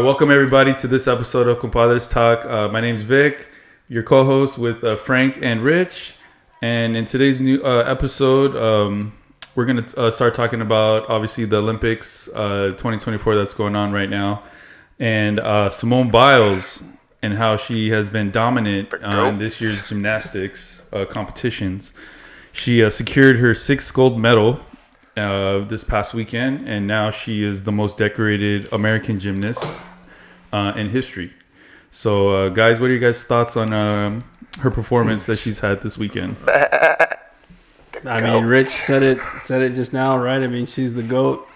Welcome everybody to this episode of Compadres Talk. My name's Vic, your co-host with Frank and Rich. And in today's new episode, we're going to start talking about, obviously, the Olympics 2024 that's going on right now. And Simone Biles and how she has been dominant in this year's gymnastics competitions. She secured her 6th gold medal this past weekend, and now she is the most decorated American gymnast in history. So, guys, what are you guys' thoughts on her performance that she's had this weekend? I mean, Rich said it just now, right? I mean, she's the GOAT,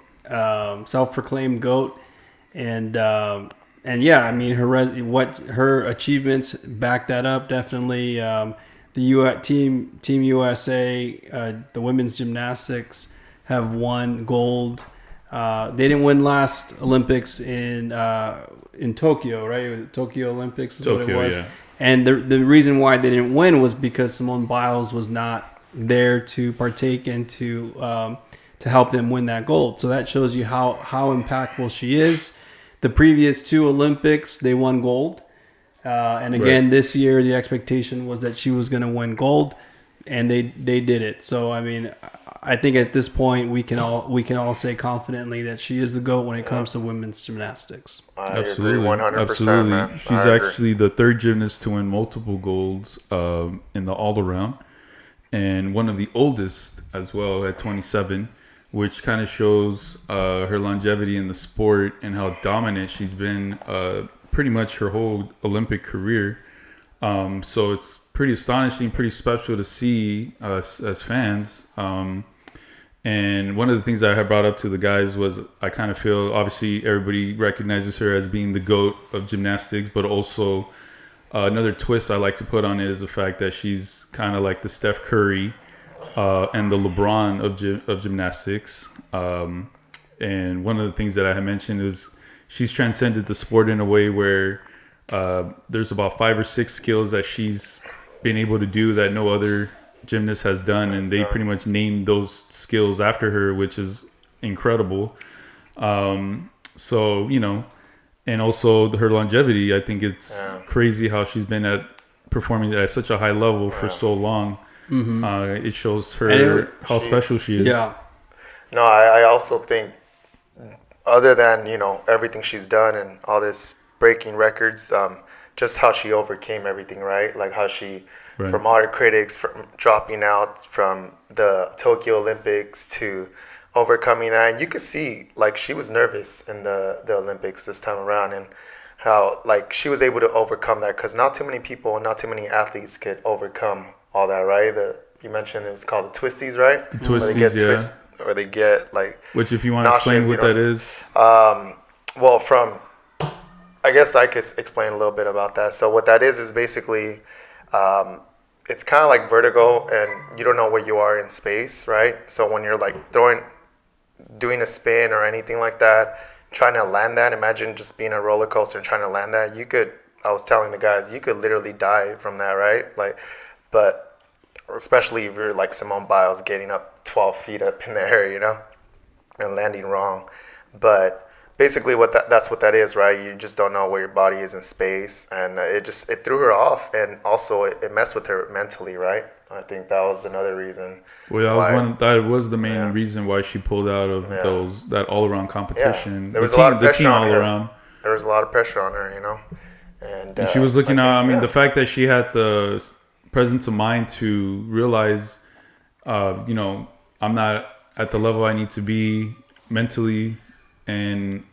self-proclaimed GOAT, and yeah, I mean, her achievements back that up. Definitely, the Team USA, the women's gymnastics have won gold. They didn't win last Olympics in Tokyo, right? It was Tokyo Olympics is what it was. Yeah. And the reason why they didn't win was because Simone Biles was not there to partake and to help them win that gold. So that shows you how impactful she is. The previous 2 Olympics, they won gold. And again, This year, the expectation was that she was going to win gold, and they did it. So, I mean, I think at this point we can all say confidently that she is the GOAT when it comes to women's gymnastics. Absolutely, 100%, man. She's actually the 3rd gymnast to win multiple golds in the all-around, and one of the oldest as well at 27, which kind of shows her longevity in the sport and how dominant she's been pretty much her whole Olympic career. So it's pretty astonishing, pretty special to see us as fans. And one of the things that I had brought up to the guys was I kind of feel, obviously, everybody recognizes her as being the GOAT of gymnastics, but also another twist I like to put on it is the fact that she's kind of like the Steph Curry and the LeBron of gymnastics. And one of the things that I had mentioned is she's transcended the sport in a way where there's about 5 or 6 skills that she's been able to do that no other gymnast has done, and they pretty much named those skills after her, which is incredible. So, you know, and also her longevity, I think it's crazy how she's been performing at such a high level for so long. Mm-hmm. It shows her how special she is. Yeah. No, I also think, other than, you know, everything she's done and all this breaking records, just how she overcame everything, right? Like how she, from all her critics, from dropping out from the Tokyo Olympics to overcoming that. And you could see, like, she was nervous in the Olympics this time around, and how, like, she was able to overcome that, because not too many people, not too many athletes could overcome all that, right? You mentioned it was called the twisties, right? The twisties, or they get, like, which, if you want to explain what that is. Well, I guess I could explain a little bit about that. So what that is basically, it's kind of like vertigo, and you don't know where you are in space, right? So when you're like doing a spin or anything like that, trying to land that, imagine just being a roller coaster and trying to land that. I was telling the guys, you could literally die from that, right? Like, but especially if you're like Simone Biles getting up 12 feet up in the air, you know, and landing wrong. But basically that's what that is, right? You just don't know where your body is in space, and it threw her off, and also it messed with her mentally, right? I think that was another reason. Well, that was the main reason why she pulled out of that all-around competition. Yeah. There was a lot of pressure on her. There was a lot of pressure on her, you know. And she was looking out. I mean, the fact that she had the presence of mind to realize, you know, I'm not at the level I need to be mentally, and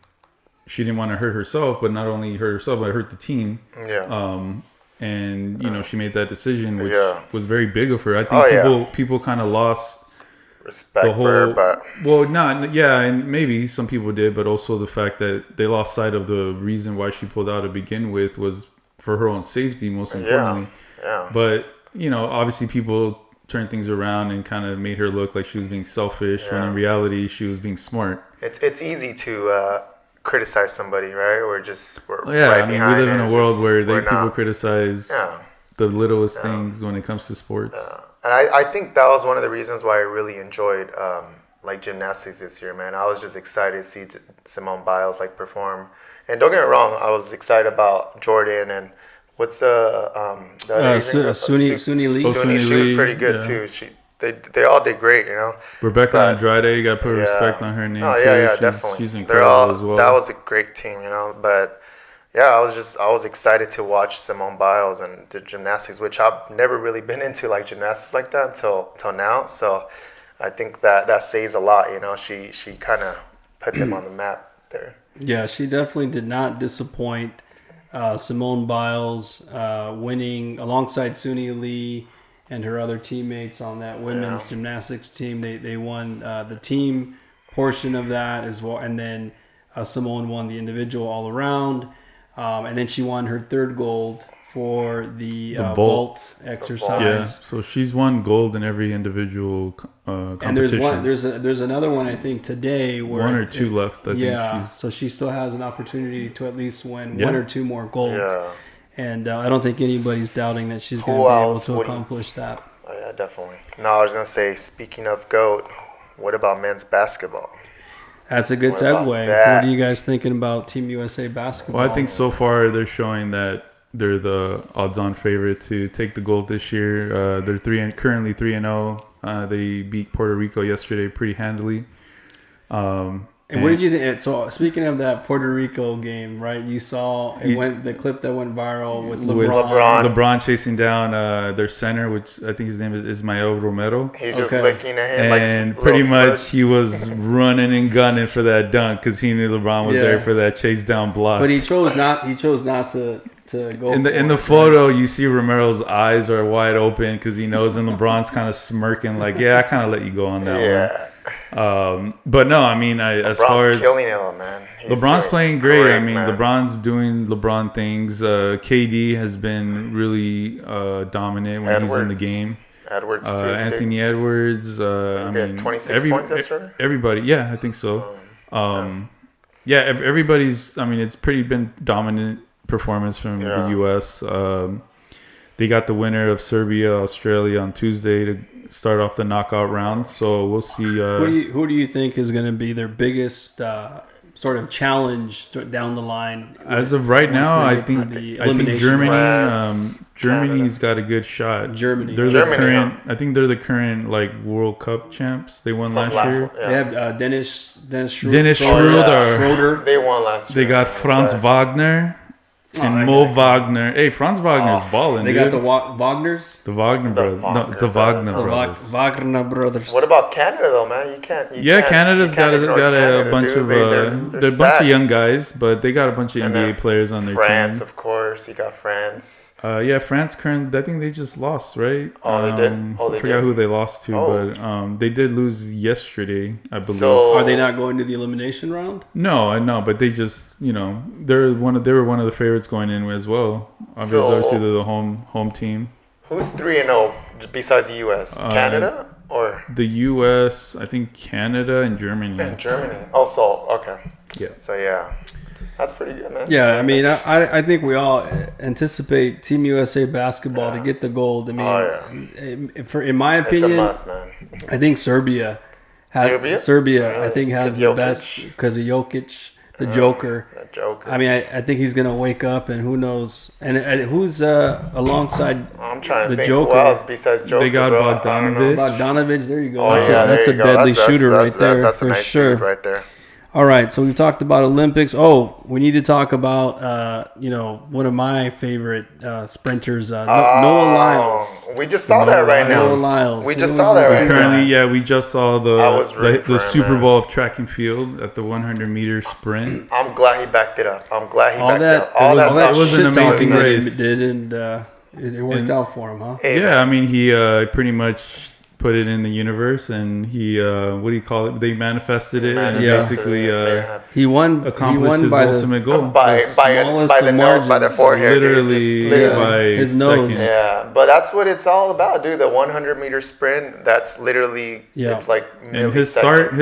she didn't want to hurt herself, but not only hurt herself, but hurt the team. Yeah. And, you know, she made that decision, which was very big of her. I think people kind of lost respect for her, but... Well, and maybe some people did, but also the fact that they lost sight of the reason why she pulled out to begin with was for her own safety, most importantly. Yeah. But, you know, obviously people turned things around and kind of made her look like she was being selfish, when in reality she was being smart. It's easy to criticize somebody, right? We're right behind. We live in a world where people criticize the littlest things when it comes to sports. And I think that was one of the reasons why I really enjoyed like gymnastics this year, man. I was just excited to see Simone Biles like perform And don't get me wrong, I was excited about Jordan and what's the other Asian girl? Suni Lee. Suni, she was pretty good too. They all did great, you know. Rebecca Andrade, you got to put respect on her name too. Yeah, definitely. She's incredible as well. That was a great team, you know. But yeah, I was excited to watch Simone Biles and the gymnastics, which I've never really been into like gymnastics like that until now. So I think that says a lot, you know. She kind of put them on the map there. Yeah, she definitely did not disappoint. Simone Biles winning alongside Suni Lee and her other teammates on that women's gymnastics team. They won the team portion of that as well, and then Simone won the individual all around, and then she won her third gold for the vault exercise. Yeah, so she's won gold in every individual competition. And there's another one I think today where one or two left. I think so she still has an opportunity to at least win one or two more golds. Yeah. And I don't think anybody's doubting that she's going to be able to accomplish that. Oh, yeah, definitely. No, I was going to say, speaking of GOAT, what about men's basketball? That's a good segue. What are you guys thinking about Team USA basketball? Well, I think so far they're showing that they're the odds-on favorite to take the gold this year. They're currently 3-0. They beat Puerto Rico yesterday pretty handily. And what did you think? So speaking of that Puerto Rico game, right? You saw the clip that went viral with LeBron. LeBron chasing down their center, which I think his name is Ismael Romero. He's just looking at him and pretty much he was running and gunning for that dunk because he knew LeBron was there for that chase down block. But he chose not to go in the photo. You see Romero's eyes are wide open because he knows, and LeBron's kind of smirking like, I kind of let you go on that one. But no, I mean, as far as killing it, man. LeBron's playing great. I mean, man. LeBron's doing LeBron things. KD has been really dominant when he's in the game. Edwards too. Anthony Edwards. I mean, 26 points yesterday. Everybody, I think so. Everybody's. I mean, it's pretty been dominant performance from the U.S. They got the winner of Serbia, Australia on Tuesday to start off the knockout round. So we'll see. Who do you think is going to be their biggest sort of challenge down the line? As of right now, I think Germany. Germany's got a good shot. Germany. I think they're the current like World Cup champs. They won last year. They have Dennis Schroeder. They won last year. They got Franz Wagner. And Mo Wagner. Hey, Franz Wagner's balling. They got the Wagners? The Wagner brothers. The Wagner brothers. Wagner brothers. What about Canada, though, man? Canada's got a bunch of they're a bunch of young guys, but they got a bunch of NBA players on their team. France, of course. You got France. France current. I think they just lost, right? Oh, they did. I forgot who they lost to, but they did lose yesterday, I believe. So, are they not going to the elimination round? No, but they just they were one of the favorites going in as well. Obviously, they're the home team. Who's 3-0 besides the U.S.? Canada or the U.S.? I think Canada and Germany. And Germany. Also, okay. Yeah. So that's pretty good, man. Yeah, I mean, I think we all anticipate Team USA basketball to get the gold. I mean, in my opinion, it's a must, man. I think Serbia, really? I think has the best because of Jokic. The Joker. I mean, I think he's gonna wake up, and who knows? And who's alongside? I'm trying to the think Joker. Who else besides Joker. They got Bogdanovic. Bogdanovic. There you go. Oh, that's a deadly shooter right there. That's a nice dude right there. All right, so we've talked about Olympics. Oh, we need to talk about one of my favorite sprinters, Noah Lyles. We just saw that right now. Noah Lyles. We just saw that right now. Currently, we just saw the Super man. Bowl of track and field at the 100-meter sprint. I'm glad he backed it up. All that was an amazing race. Did and it worked out for him, huh? Yeah, I mean, he pretty much put it in the universe, and he what do you call it? They manifested it, and basically he won. Accomplished his ultimate goal by the nose, by the forehead, literally by his nose. seconds. Yeah, but that's what it's all about, dude. The 100-meter sprint. That's literally it's like. And his start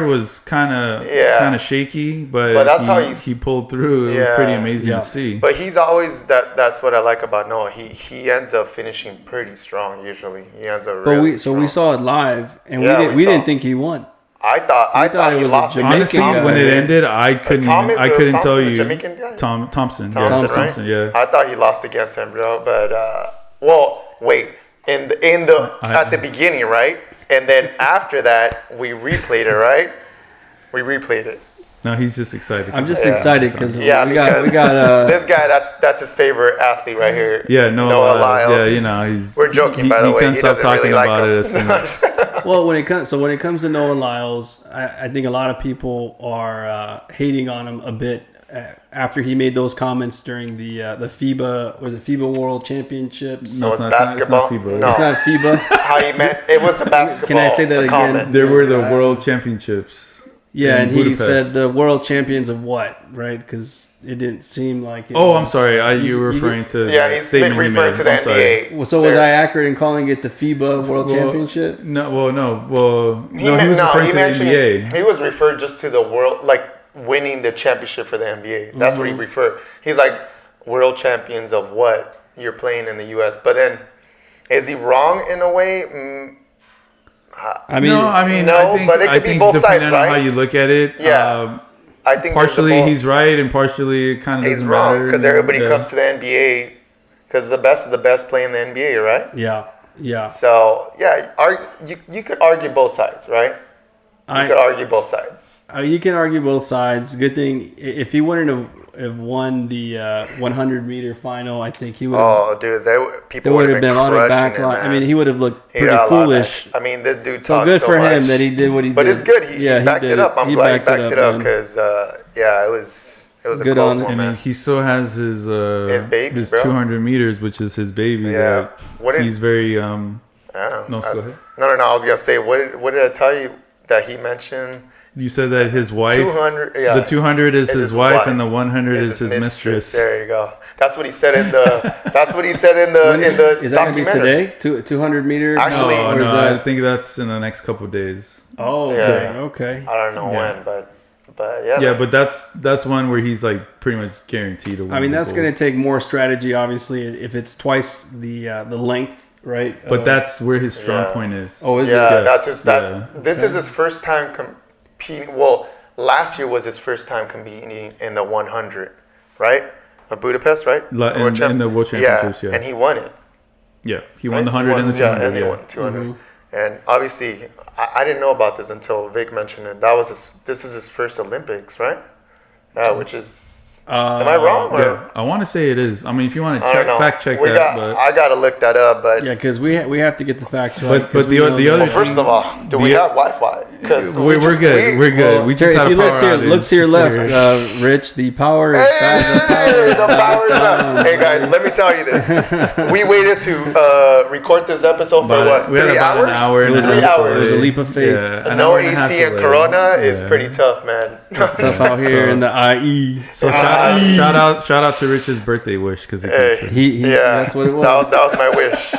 was kind of shaky, but that's how he pulled through. It was pretty amazing to see. But he's always that's what I like about Noah. He ends up finishing pretty strong usually. He ends up really strong. We saw it live, and we didn't think he won. I thought it he was a lost Jamaican against Honestly, guy. when it Thompson. ended, I couldn't tell the you. Jamaican guy? Thompson. Thompson, Yeah. right? Thompson, yeah. I thought he lost against him, bro. But wait. At the beginning, right? And then after that, we replayed it, right? We replayed it. No, he's just excited. I'm just excited because we because got this guy. That's his favorite athlete right here. Yeah, Noah Lyles. Yeah, we're joking, by the way. Can't He stop doesn't talking really about like it. him. As soon well, when it comes to Noah Lyles, I think a lot of people are hating on him a bit after he made those comments during the FIBA World Championships. No, it's basketball. It's not FIBA. No, it's not FIBA. how he meant it was the basketball. Can I say that again? comment. There were the World Championships. Yeah, in and he Budapest. said the world champions of what, right? Because it didn't seem like it I'm sorry. You were referring to Yeah, the he's statement you referring made. to the I'm sorry. NBA. Well, so was I accurate in calling it the FIBA World Championship? No. He was referring to the mentioned NBA. he was referred just to the world, like winning the championship for the NBA. That's what he referred. He's like world champions of what you're playing in the U.S. But then, is he wrong in a way? I mean, no, but it could be both sides, depending right? on how you look at it. Yeah. I think partially he's right, and partially it kind of he's doesn't wrong matter. because everybody comes to the NBA because the best of the best play in the NBA, right? Yeah. So you could argue both sides, right? You could argue both sides. You can argue both sides. Good thing if he wouldn't have won the 100-meter final, I think he would. Oh, dude, people would have been a lot of crushing backlash. it, I mean, he would have looked pretty got a lot of foolish. I mean, this dude So talks good for much. him that he did what he did. But it's good. He backed it up. I'm glad he backed it up man. because it was a Good close on him. one, And man. he still has his baby, his bro. 200 meters, which is his baby. Yeah. That he's very Yeah. No, go ahead. No. I was gonna say, what did I tell you that he mentioned? You said that his wife, 200. Yeah. the 200 is his wife, and the 100 is is his mistress. There you go. That's what he said in the. That's what he said in the Is that going to be documentary. today? 200 meter? Actually, or is No, that? I think that's in the next couple of days. Oh, Yeah. okay. I don't know when, but yeah. Yeah, man. but that's one where he's like pretty much guaranteed to win. I mean, the that's gold. going to take more strategy, obviously, if it's twice the length, right? But that's where his strong Yeah. point is. Oh, is Yeah, it? that's his. Yeah. This is his first time competing. Well, last year was his first time competing in the 100, right? Of Budapest, right? In the World Championships, yeah. And he won it. Yeah, he won the Right? 100 and the 200. Yeah, and he won 200. And obviously, I didn't know about this until Vic mentioned it. This is his first Olympics, right? Yeah, which is. Am I wrong? Or? Yeah, I want to say it is. I mean, if you want to I don't know. fact check that, but I gotta look that up, but Yeah, because we have to get the facts right. But 'cause the we know the that- other first of all, do we have Wi-Fi? Because we're good. We're good. Well, We just Terry, had if a you power look to your left, outage. Rich, the power is Hey, the power is up. Hey guys, let me tell you this. We waited to record this episode for what? We had 3 about hours? an hour and a 3 half hours. It was a delay. leap of faith. Yeah, an No hour and a half AC and delay. Corona is Yeah. pretty tough, man. Stuff out here in the IE. So shout out to Rich's birthday wish because he came true. He that's what it was. That was my wish.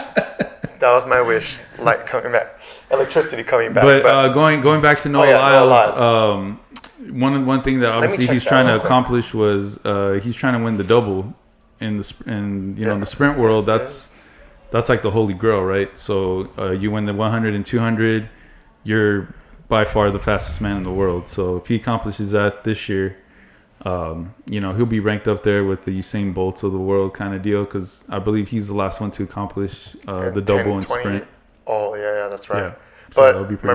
That was my wish. Light coming back, electricity coming back. But going back to Noah Noah Lyles, one thing that obviously check he's that trying to real quick. accomplish was he's trying to win the double in the in the sprint world. That's like the holy grail, right? So you win the 100 and 200, you're by far the fastest man in the world. So if he accomplishes that this year, he'll be ranked up there with the Usain Bolts of the world kind of deal, because I believe he's the last one to accomplish the double in 20. sprint. Oh yeah, that's right. Yeah. So that'll But be pretty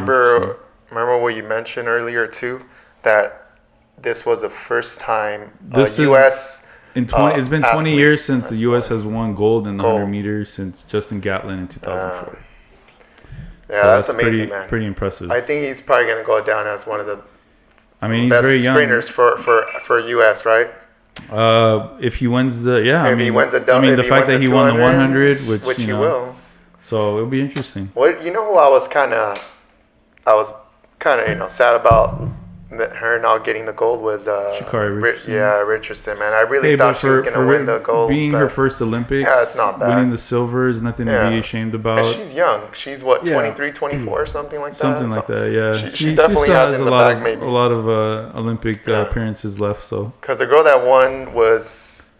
remember what you mentioned earlier too, that this was the first time This is- U.S. It's been 20 athlete years since the has U.S. won. has won gold in the Gold. 100 meters since Justin Gatlin in 2004. Yeah, So that's amazing, pretty, man. Pretty impressive. I think he's probably gonna go down as one of the I mean, he's best very young. sprinters for U.S. Right? If he wins the If he wins a double, I mean, the if fact that he won the 100, which he will. So it'll be interesting. What who I was kind of sad about her not getting the gold was Sha'Carri Richardson. Richardson, man. I really thought she was gonna win the gold. Being but- her first Olympics, Yeah, it's not bad. winning the silver is nothing to be ashamed about. And she's young. She's what, Yeah. 23, 24 or something like that. Something like that, yeah. She definitely still has it in the bag, maybe. a lot of Olympic Yeah. appearances left. So Because the girl that won was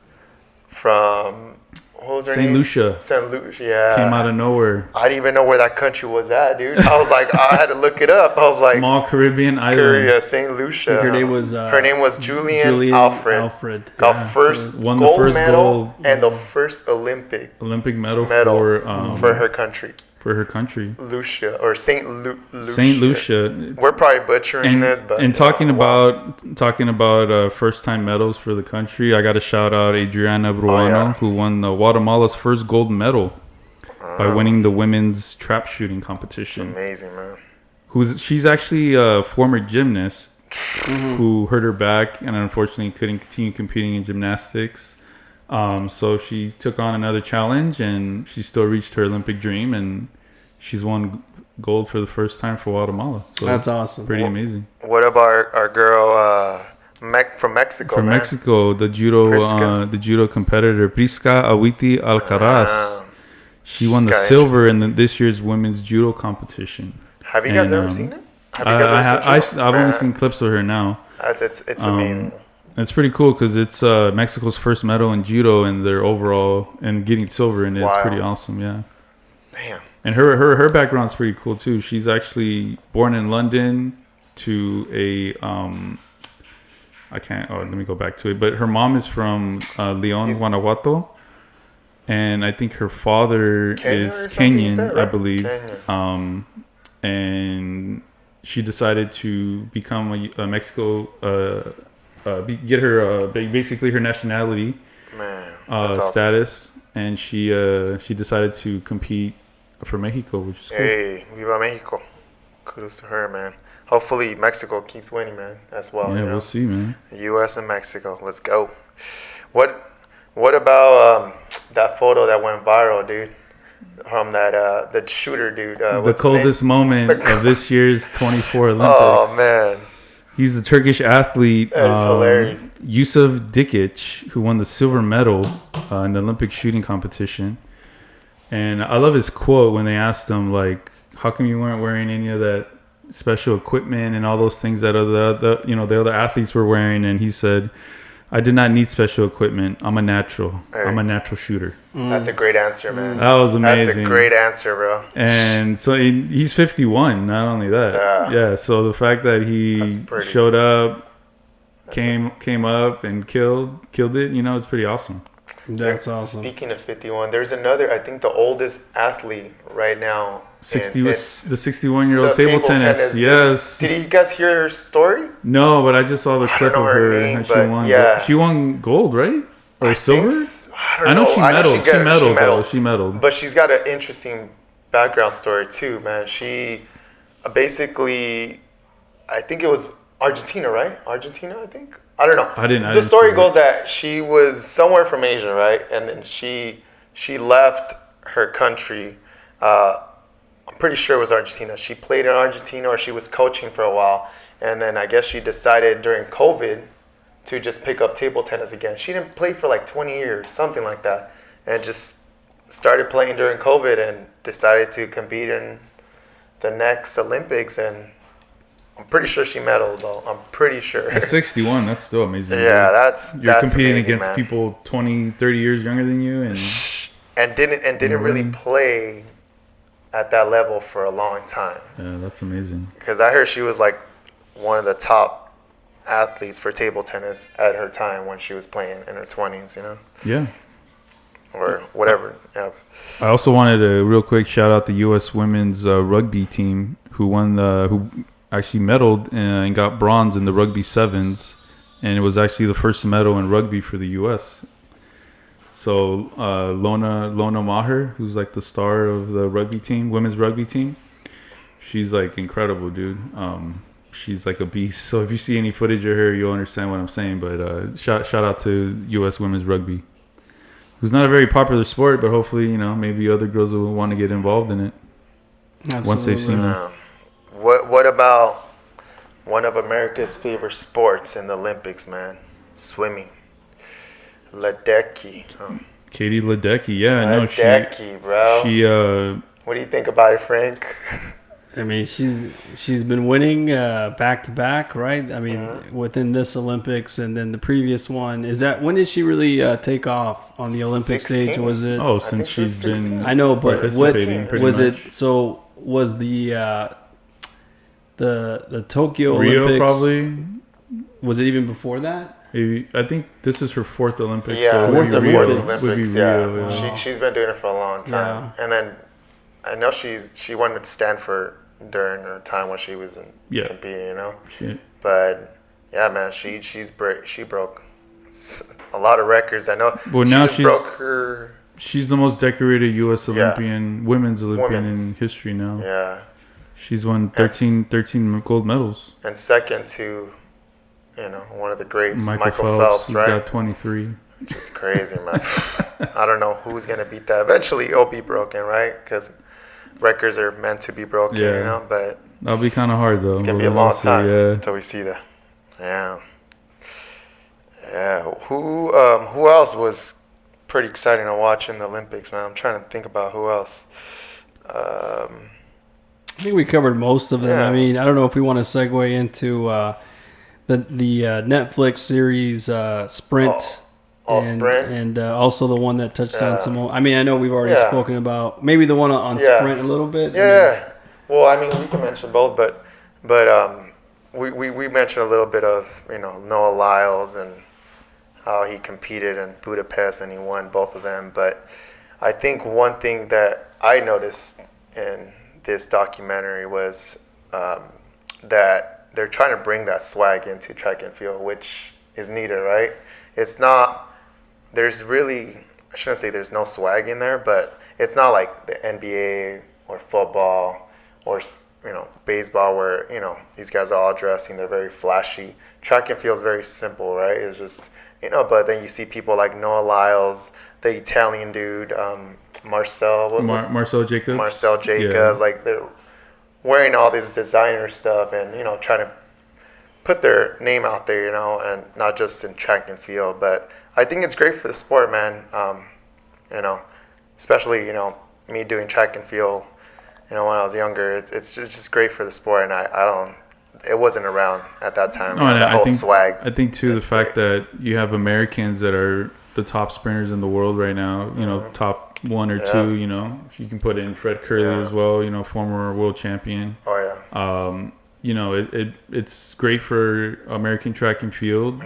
from what was her St. name? Lucia. St. Lucia, yeah. Came out of nowhere. I didn't even know where that country was at, dude. I was like, I had to look it up. I was like, Small Caribbean island. Korea, St. Lucia. Her name was Julian Alfred. Got first Won gold the first medal gold. and the first Olympic medal for her country. For her country. Lucia or St. Lucia. St. Lucia. We're probably butchering this, but talking about first-time medals for the country, I got to shout out Adriana Bruano, who won Guatemala's first gold medal by winning the women's trap shooting competition. It's amazing, man. She's actually a former gymnast who hurt her back and unfortunately couldn't continue competing in gymnastics. So she took on another challenge and she still reached her Olympic dream, and she's won gold for the first time for Guatemala. So that's awesome. Pretty amazing. What about our girl from Mexico? From Mexico, the judo competitor Prisca Awiti Alcaraz. She won the silver in this year's women's judo competition. Have you guys ever seen it? I've only seen clips of her now. It's amazing. It's pretty cool because it's Mexico's first medal in judo and their overall and getting silver in it is pretty awesome. Yeah. Damn. And her background's pretty cool too. She's actually born in London to a let me go back to it. But her mom is from Leon, Guanajuato, and I think her father is Kenyan, right? I believe. Kenya. And she decided to become a Mexico. Get her basically her nationality status, and she decided to compete for Mexico, which is cool. Hey, viva Mexico! Kudos to her, man. Hopefully Mexico keeps winning, man, as well. Yeah, we'll see, man. U.S. and Mexico, let's go. What about that photo that went viral, dude? From that the shooter dude. The coldest moment of this year's 24 Olympics. Oh man. He's the Turkish athlete, that is hilarious. Yusuf Dikic, who won the silver medal in the Olympic shooting competition. And I love his quote when they asked him, like, how come you weren't wearing any of that special equipment and all those things that the other athletes were wearing? And he said, I did not need special equipment. I'm a natural. Hey. I'm a natural shooter. That's a great answer, man. That was amazing. That's a great answer, bro. And so he's 51. Not only that, yeah. So the fact that he showed up, came up and killed it. It's pretty awesome. That's awesome. Speaking of 51, there's another. I think the oldest athlete right now. The 61-year-old table tennis. Yes. Did you guys hear her story? No, but I just saw the clip of her. Name, she won. Yeah. She won gold, right? Or silver? I know she medaled. She medaled. But she's got an interesting background story too, man. She basically, I think it was Argentina, right? Argentina, I think. I don't know. The story goes that she was somewhere from Asia, right? And then she left her country. I'm pretty sure it was Argentina. She played in Argentina, or she was coaching for a while, and then I guess she decided during COVID to just pick up table tennis again. She didn't play for like 20 years, something like that, and just started playing during COVID and decided to compete in the next Olympics. And I'm pretty sure she medaled, though. I'm pretty sure. At 61, that's still amazing. Yeah, you're competing amazing, against man. People 20, 30 years younger than you, and didn't really play at that level for a long time. Yeah, that's amazing. Because I heard she was like one of the top athletes for table tennis at her time when she was playing in her 20s, Yeah. Or whatever. Yeah. I also wanted to real quick shout out the U.S. women's rugby team who actually medaled and got bronze in the rugby sevens, and it was actually the first medal in rugby for the U.S. So Lona Maher, who's like the star of the rugby team, women's rugby team, she's like incredible, dude. She's like a beast. So if you see any footage of her, you'll understand what I'm saying. But shout out to U.S. women's rugby, who's not a very popular sport, but hopefully maybe other girls will want to get involved in it. Absolutely. Once they've seen it. What about one of America's favorite sports in the Olympics, man? Swimming. Ledecky. Katie Ledecky, yeah. Ledecky, bro. She what do you think about it, Frank? I mean, she's been winning back to back, right? I mean, within this Olympics and then the previous one. When did she really take off on the Olympic 16. stage? Was it? Oh, since she's been I know, but what participating pretty was much. it? So was the Tokyo Rio Olympics probably. Was it even before that? Maybe, I think this is her fourth Olympics. Yeah, so this is her Rio. fourth Would be Olympics. Rio, Yeah, she's been doing it for a long time, and then I know she went to Stanford during her time when she was competing. You know, but yeah, man, she broke a lot of records. I know. Well, now she broke her. She's the most decorated U.S. Olympian, women's Olympian in history now. Yeah. She's won 13 gold medals. And second to, one of the greats, Michael Phelps, He's right? got 23. Which is crazy, man. I don't know who's going to beat that. Eventually, it'll be broken, right? Because records are meant to be broken, but... That'll be kind of hard, though. It's going to be a long time until we see that. Yeah. Yeah. Who else was pretty exciting to watch in the Olympics, man? I'm trying to think about who else. I think we covered most of them. Yeah. I mean, I don't know if we want to segue into the Netflix series Sprint. Sprint. And also the one that touched on Simone. I mean, I know we've already spoken about maybe the one on Sprint a little bit. Yeah. Well, I mean, we can mention both, but we mentioned a little bit of, Noah Lyles and how he competed in Budapest and he won both of them. But I think one thing that I noticed in this documentary was that they're trying to bring that swag into track and field, which is needed, right? It's not, I shouldn't say there's no swag in there, but it's not like the NBA or football or, baseball where, these guys are all dressing, they're very flashy. Track and field is very simple, right? It's just, but then you see people like Noah Lyles, the Italian dude, Marcel Jacobs, like they're wearing all this designer stuff and, trying to put their name out there, and not just in track and field. But I think it's great for the sport, man. Especially, me doing track and field, when I was younger, it's just great for the sport. And it wasn't around at that time. Swag. I think too, the fact that you have Americans that are the top sprinters in the world right now, top one or two, if you can put in Fred Curley as well, former world champion. Oh, yeah. It's great for American track and field,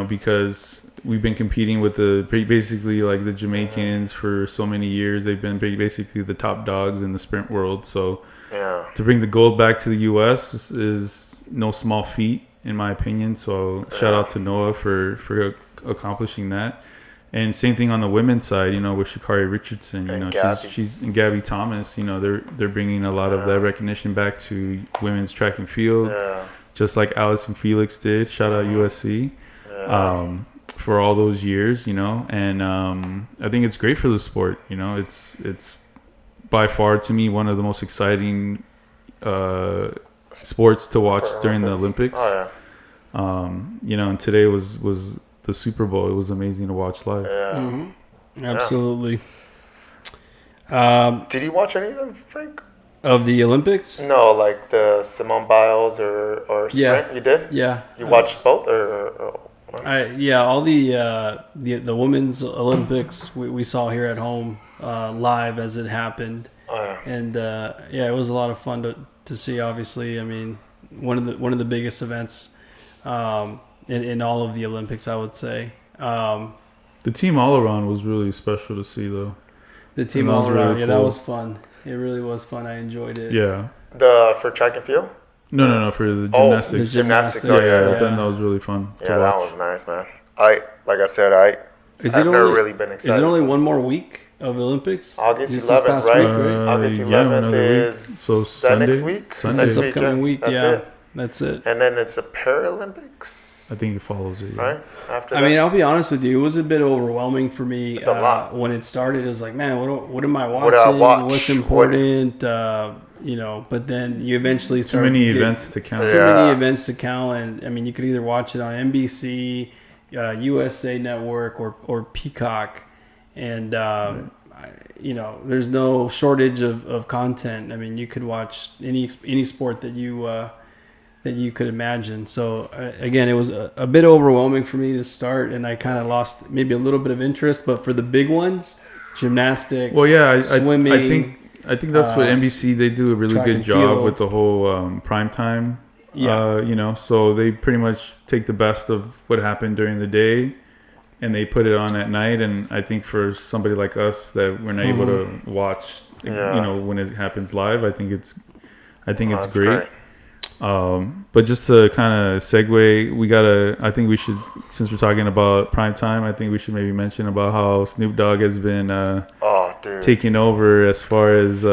because we've been competing with basically like the Jamaicans for so many years. They've been basically the top dogs in the sprint world. So to bring the gold back to the U.S. is no small feat, in my opinion. So shout out to Noah for accomplishing that. And same thing on the women's side, with Sha'Carri Richardson, and she's and Gabby Thomas, they're bringing a lot of that recognition back to women's track and field, just like Allison Felix did. Shout out USC for all those years, and I think it's great for the sport. It's by far to me one of the most exciting sports to watch during the Olympics. Oh, yeah. And today was the Super Bowl. It was amazing to watch live. Yeah. Mm-hmm. Absolutely. Did you watch any of them, Frank? Of the Olympics? No, like the Simone Biles or Sprint. Yeah. You did? Yeah. You watched both all the women's Olympics we saw here at home live as it happened. Oh, yeah. And it was a lot of fun to see. Obviously, I mean, one of the biggest events in all of the Olympics, I would say. The team all around was really special to see, though. The team all around, really cool. That was fun. It really was fun. I enjoyed it. Yeah. For track and field? No, for the gymnastics. The gymnastics. I thought that was really fun. Yeah, that was nice, man. I've never really been excited. Is it only one more week of Olympics? August 11th, right? August 11th is next week? Sunday. This upcoming week, That's it. And then it's the Paralympics. I think it follows it. Right? After that. I mean, I'll be honest with you. It was a bit overwhelming for me. It's a lot. When it started, it was like, man, what am I watching? What's important? But then you eventually start... Too many events to count. Too many events to count. And, I mean, you could either watch it on NBC, USA Network, or Peacock. And there's no shortage of content. I mean, you could watch any sport that you could imagine. So again, it was a bit overwhelming for me to start, and I kind of lost maybe a little bit of interest. But for the big ones, gymnastics, swimming, I think that's what NBC, they do a really good job with the whole prime time. Yeah. So they pretty much take the best of what happened during the day and they put it on at night. And I think for somebody like us that we're not able to watch, when it happens live, I think it's great. But just to kind of segue, I think we should, since we're talking about prime time, I think we should maybe mention about how Snoop Dogg has been taking over as far as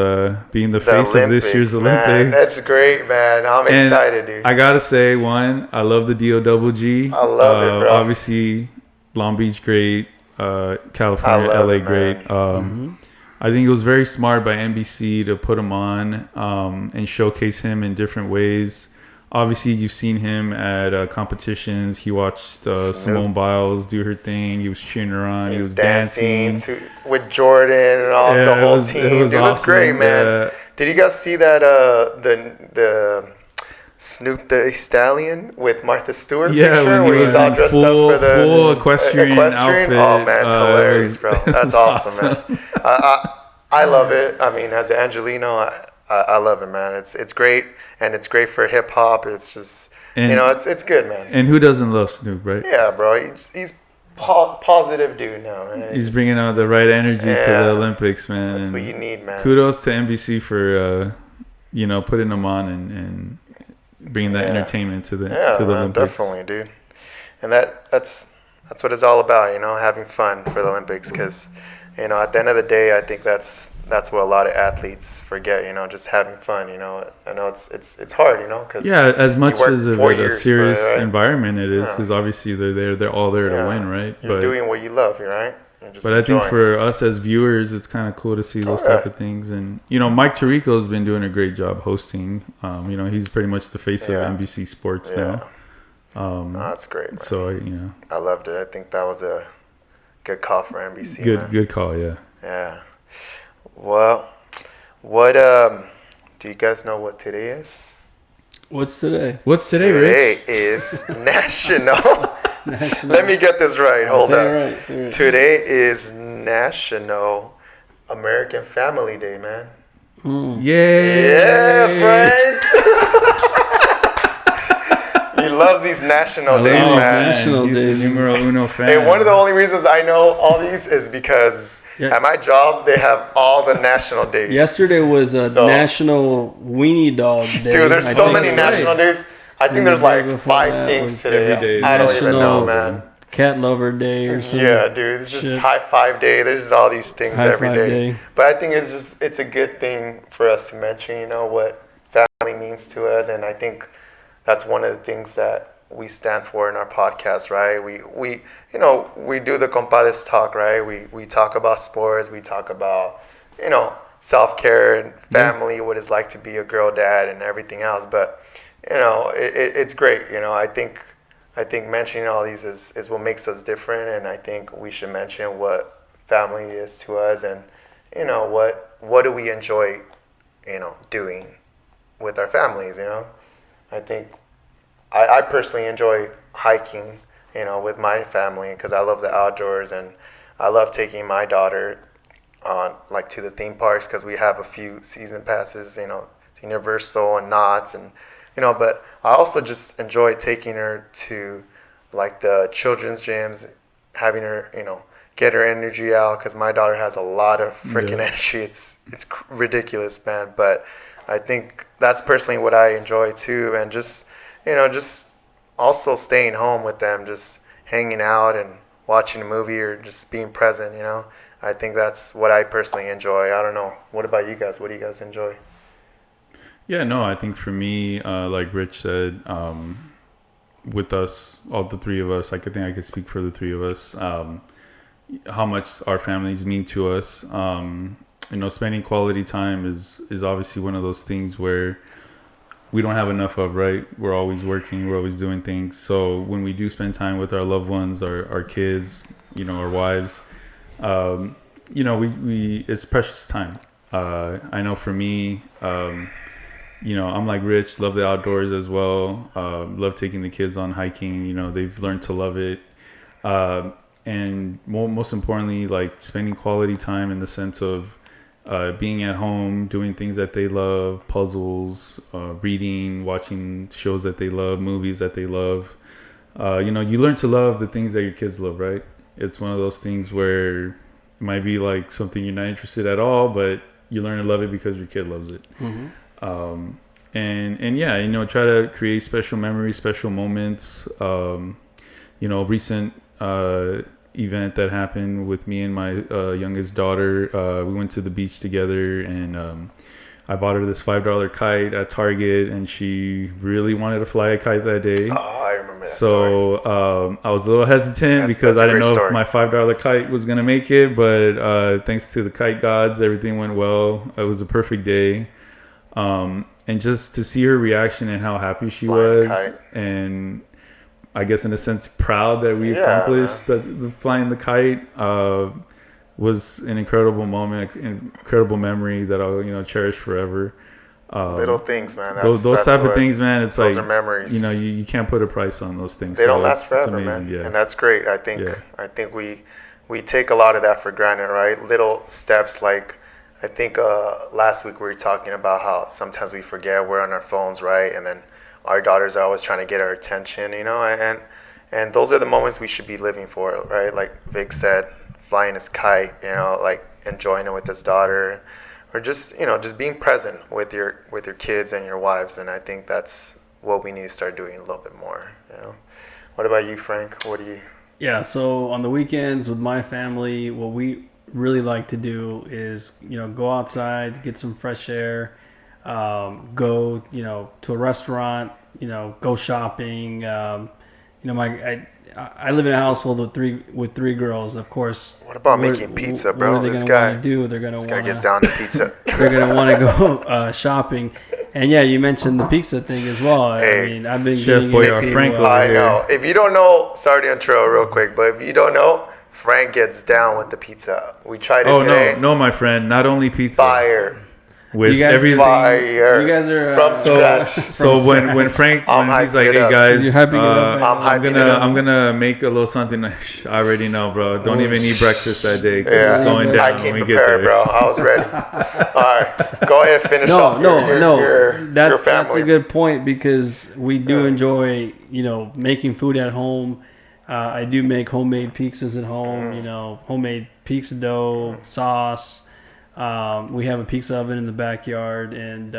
being the face of this year's Olympics. Man, that's great, man. I'm excited, dude. I gotta say, I love the DOGG. I love it, bro. Obviously, Long Beach great, California, LA great. I think it was very smart by NBC to put him on and showcase him in different ways. Obviously, you've seen him at competitions. He watched Simone Biles do her thing. He was cheering her on. He was dancing with Jordan and all the whole team. It was great, man. Yeah. Did you guys see that the Snoop the Stallion with Martha Stewart picture where he's all dressed up for the full equestrian outfit? Oh man, it's hilarious, bro. That's awesome, man. I love it. I mean, as an Angelino, I love it, man. It's great, and it's great for hip hop. It's just it's good, man. And who doesn't love Snoop, right? Yeah, bro. He's positive dude now, man. He's bringing out the right energy to the Olympics, man. That's what you need, man. Kudos to NBC for putting them on and bringing that entertainment to the Olympics. Definitely, dude. And that's what it's all about, having fun for the Olympics, because at the end of the day, I think that's what a lot of athletes forget, just having fun. I know it's hard, because as much as a serious environment it is, because obviously they're all there to win, right? You're doing what you love, right? But I think for us as viewers, it's kind of cool to see those type of things. And Mike Tirico's been doing a great job hosting. He's pretty much the face of NBC Sports now. That's great, man. So I loved it. I think that was a good call for NBC. Good call, yeah. Yeah. Well, what do you guys know what today is? What's today? Today, Rich? Today is National. Let me get this right. Hold on. Say right. Today is National American Family Day, man. Yeah, friend. He loves these national days, man. National days. Numero uno fan. And one of the only reasons I know all these is because at my job they have all the national days. Yesterday was National Weenie Dog Day. Dude, there's so many national days. I think there's like 5 things today. I don't even know, man. Cat Lover Day or something. Yeah, dude. It's just High Five Day. There's just all these things every day. But I think it's a good thing for us to mention, what family means to us. And I think that's one of the things that we stand for in our podcast, right? We do the Compadres Talk, right? We talk about sports. We talk about, self-care and family, what it's like to be a girl dad and everything else. But it's great. I think mentioning all these is what makes us different, and I think we should mention what family is to us, and what do we enjoy, doing with our families. I think I personally enjoy hiking, with my family, because I love the outdoors, and I love taking my daughter on to the theme parks, because we have a few season passes, to Universal and Knott's, and but I also just enjoy taking her to the children's gyms, having her, get her energy out, because my daughter has a lot of freaking energy. It's ridiculous, man. But I think that's personally what I enjoy too, and just also staying home with them, just hanging out and watching a movie or just being present. I think that's what I personally enjoy. I don't know. What about you guys? What do you guys enjoy? Yeah, no, I think for me, like Rich said, with us, all the three of us, I think I could speak for the three of us, how much our families mean to us. Spending quality time is obviously one of those things where we don't have enough of, right? We're always working, we're always doing things. So when we do spend time with our loved ones, our kids, our wives, we it's precious time. I know for me, I'm like Rich, love the outdoors as well. Love taking the kids on hiking. They've learned to love it. And most importantly, like spending quality time in the sense of being at home, doing things that they love, puzzles, reading, watching shows that they love, movies that they love. You learn to love the things that your kids love, right? It's one of those things where it might be like something you're not interested at all, but you learn to love it because your kid loves it. Mm-hmm. Try to create special memories, special moments. Recent event that happened with me and my youngest daughter. We went to the beach together, and I bought her this $5 kite at Target, and she really wanted to fly a kite that day. Oh, I remember that story. I was a little hesitant because I didn't know if my $5 kite was going to make it, but thanks to the kite gods, everything went well. It was a perfect day. And just to see her reaction and how happy she was, and I guess in a sense proud that we accomplished the flying the kite, was an incredible moment, incredible memory that I'll cherish forever. Little things, man. Those type of things, man. It's those like are memories. You can't put a price on those things. They don't last forever, man. Yeah. And that's great. I think we take a lot of that for granted, right? Little steps like. I think last week we were talking about how sometimes we forget we're on our phones, right? And then our daughters are always trying to get our attention, and those are the moments we should be living for, right? Like Vic said, flying his kite, like enjoying it with his daughter, or just being present with your kids and your wives. And I think that's what we need to start doing a little bit more. What about you, Frank? What do you? Yeah. So on the weekends with my family, what we really like to do is go outside, get some fresh air, go to a restaurant, go shopping. I live in a household with three girls, of course. What about making pizza, bro? What are they going to want to do? They're going to want to get down to pizza. They're going to want to go shopping. And yeah, you mentioned the pizza thing as well. Hey, I mean, I've been Chef getting Boyard Frank over I here. know. If you don't know, sorry to intro real quick, but if you don't know, Frank gets down with the pizza. We tried it today. No, my friend. Not only pizza. Fire. With you guys everything. Fire. You guys are from scratch. So when Frank, he's like, "Hey guys, You're hyping it up, I'm gonna make a little something." I already know, bro. Don't even eat breakfast that day because it's going down I came when we get prepared, there. bro. I was ready. All right, go ahead, finish off. Your That's family. a good point because we do enjoy making food at home. I do make homemade pizzas at home. Homemade pizza dough, sauce. We have a pizza oven in the backyard, and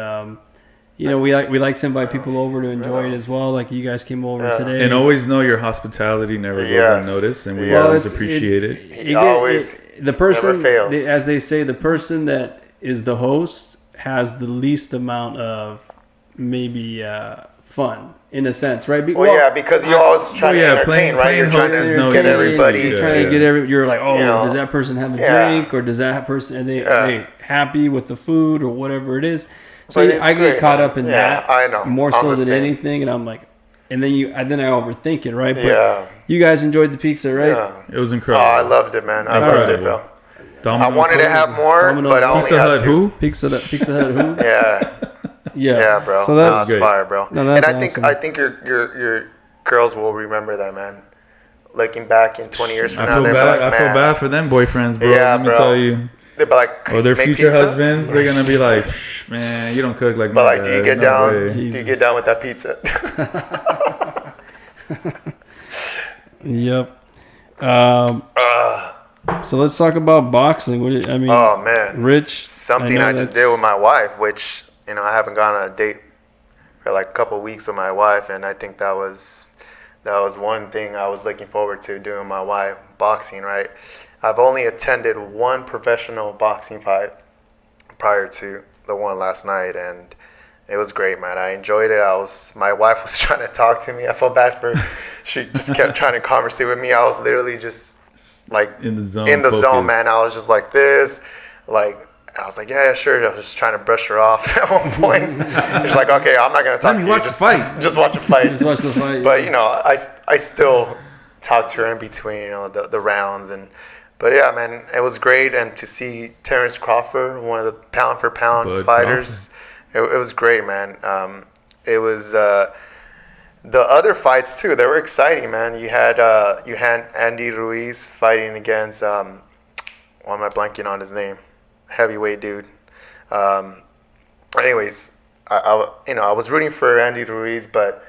we like to invite people over to enjoy it as well. Like you guys came over today, and always know your hospitality never goes unnoticed, and we always appreciate it. The person, never fails. as they say, the person that is the host has the least amount of maybe fun. In a sense, right? Because you're always trying to entertain, right? You're trying to get everybody. You're trying to get you're like, does that person have a drink, or does that person are they happy with the food or whatever it is? So I get caught up in that. I know. More so than anything, and I'm like, and then I overthink it, right? But you guys enjoyed the pizza, right? Yeah. It was incredible. Oh, I loved it, man. I loved it, bro. Domino's I wanted to have more, but I only Pizza had Hut, two. who? Pizza Hut, who? Yeah, bro. So that's fire, bro. No, that's and awesome. I think your girls will remember that, man. Looking back in 20 years from now, they'll be like, man. I feel bad for them boyfriends, bro. Yeah, Let me bro. tell you. They'll be like, or their future pizza? husbands, they're gonna be like, man, you don't cook like but my like, dad. do you get No down? way. Do you get down with that pizza? Yep. So let's talk about boxing. Oh man, Rich. Something I just did with my wife, which I haven't gone on a date for like a couple of weeks with my wife, and I think that was one thing I was looking forward to doing with my wife, boxing. Right, I've only attended one professional boxing fight prior to the one last night, and it was great, man. I enjoyed it. My wife was trying to talk to me. I felt bad for her. She just kept trying to conversate with me. I was literally just like in the zone, man. I was just like this, like I was like, yeah, sure. I was just trying to brush her off at one point. She's like, okay, I'm not gonna talk to you. Just watch a fight. Just watch the fight. But I still talk to her in between, the rounds, and But yeah, man, it was great, and to see Terrence Crawford, one of the pound for pound Bud fighters, it was great, man. It was the other fights too. They were exciting, man. You had Andy Ruiz fighting against why am I blanking on his name? Heavyweight dude. Anyways, I was rooting for Andy Ruiz, but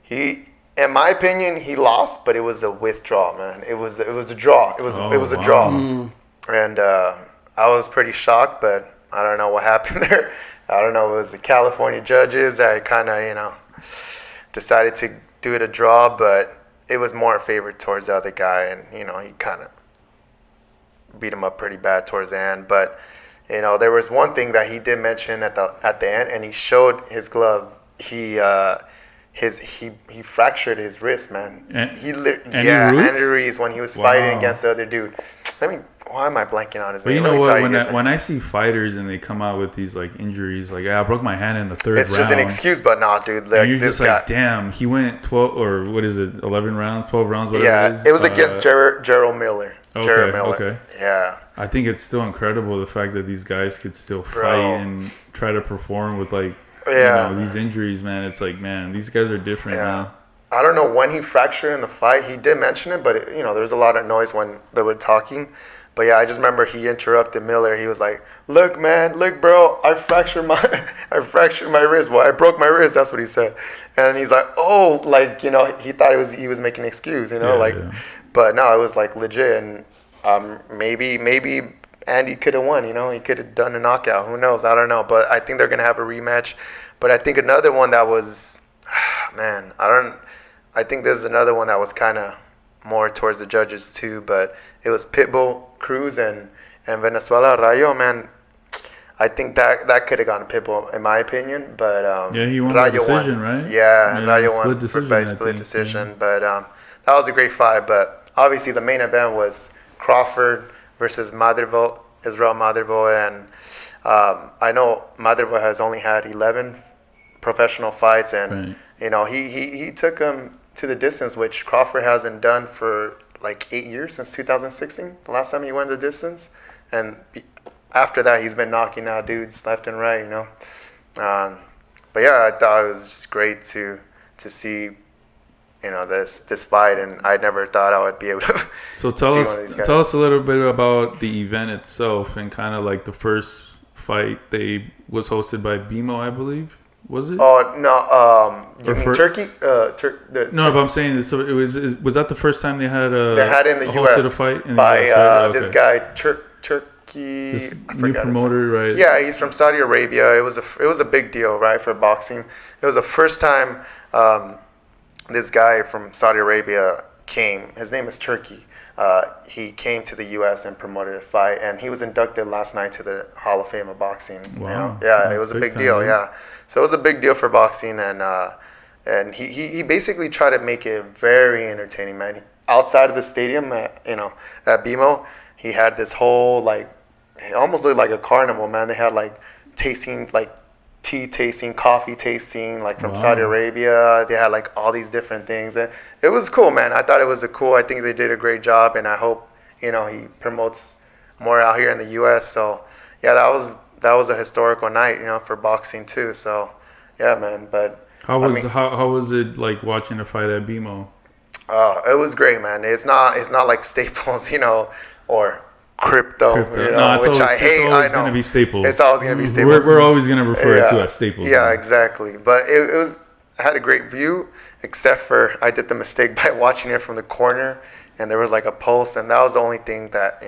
he, in my opinion, he lost, but it was a withdrawal, man. It was a draw. It was a draw, and I was pretty shocked, but I don't know what happened there. I don't know. It was the California judges that kind of decided to do it a draw, but it was more favored towards the other guy, and he kind of beat him up pretty bad towards the end. But there was one thing that he did mention at the end, and he showed his glove. He fractured his wrist, man. Andy Ruiz, when he was fighting against the other dude. Why am I blanking on his name? You know what? When I see fighters and they come out with these like injuries, like I broke my hand in the third round. It's just an excuse, but nah, dude. Like, you're just like, damn, he went 12 or what is it, 11 rounds, 12 rounds, whatever it is. It was against Gerald Miller. Okay. Yeah. I think it's still incredible the fact that these guys could still fight and try to perform with like these injuries, man. It's like, man, these guys are different now. I don't know when he fractured in the fight. He did mention it, but there was a lot of noise when they were talking. But yeah, I just remember he interrupted Miller. He was like, look, bro, I fractured my wrist. Well, I broke my wrist. That's what he said. And he's like, oh, like, he thought he was making an excuse, But no, it was like legit. And maybe Andy could have won, he could have done a knockout. Who knows? I don't know. But I think they're going to have a rematch. But I think another one that was, I think there's another one that was kind of more towards the judges too, but it was Pitbull Cruz and Venezuela Rayo, man. I think that could have gone to Pitbull in my opinion, but he won by decision, right? Yeah, Rayo won by split decision. Yeah. But that was a great fight. But obviously the main event was Crawford versus Israel Madrigal, and I know Madrigal has only had 11 professional fights, and he took him to the distance, which Crawford hasn't done for like 8 years, since 2016, the last time he went the distance. And after that, he's been knocking out dudes left and right, But yeah, I thought it was just great to see, this fight, and I never thought I would be able to. So tell us a little bit about the event itself, and kind of like the first fight was hosted by BMO, I believe. Was it? Oh no, you mean Turkey? But I'm saying this. So was that the first time they had in the U.S. a fight by this guy Turkey. This new promoter, right? Yeah, he's from Saudi Arabia. It was a big deal, right, for boxing. It was the first time this guy from Saudi Arabia came. His name is Turkey. He came to the U.S. and promoted a fight, and he was inducted last night to the Hall of Fame of boxing. Wow. Yeah, it was a big deal. Right? Yeah, so it was a big deal for boxing, and he basically tried to make it very entertaining, man. Outside of the stadium, at BMO, he had this whole it almost looked like a carnival, man. They had tasting, tea tasting, coffee tasting, from Saudi Arabia. They had all these different things, and it was cool, man. I thought it was I think they did a great job, and I hope he promotes more out here in the U.S. So yeah, that was a historical night, for boxing too. So yeah, man. But how was it like watching a fight at BMO? It was great, man. It's not like Staples, or crypto. Which I hate. It's always going to be Staples. It's always going to be Staples. We're always going to refer it to as Staples. Yeah, man. Exactly. But it was. I had a great view, except for I did the mistake by watching it from the corner, and there was a post, and that was the only thing that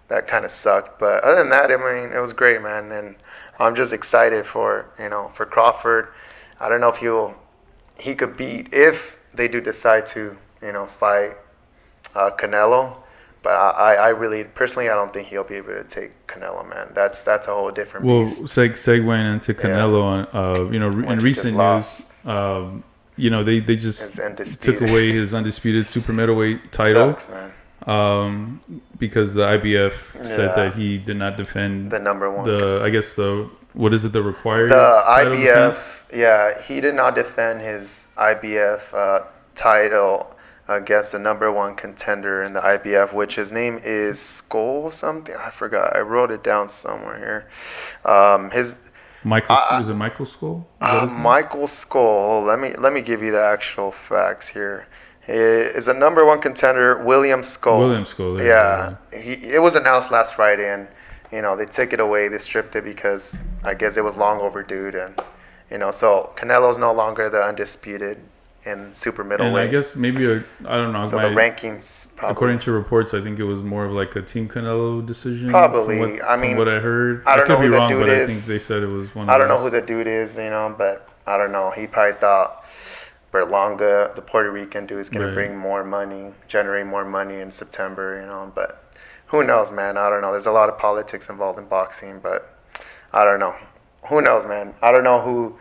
that kind of sucked. But other than that, it was great, man, and I'm just excited for for Crawford. I don't know if he could beat if they do decide to fight Canelo. But I really, personally, I don't think he'll be able to take Canelo, man. That's a whole different beast. Well, segueing into Canelo, in recent news, they just took away his undisputed super middleweight title. Sucks, man. Because the IBF said that he did not defend the number one. What is it? The required. The IBF, he did not defend his IBF title against the number 1 contender in the IBF, which his name is Skull something. I forgot. I wrote it down somewhere here. Is it Michael Skull? Michael Skull. Let me give you the actual facts here. He is a number 1 contender, William Skull. William Skull. Yeah. It was announced last Friday, and they took it away. They stripped it because I guess it was long overdue, and so Canelo's no longer the undisputed in super middleweight. And I guess maybe I don't know. So the rankings probably. According to reports, I think it was more of like a Team Canelo decision. Probably. From what I heard. I don't know who the wrong, dude but is. I think they said it was one. I don't know who the dude is, but I don't know. He probably thought Berlanga, the Puerto Rican dude, is going to bring more money, generate more money in September, but who knows, man? I don't know. There's a lot of politics involved in boxing, but I don't know. Who knows, man? I don't know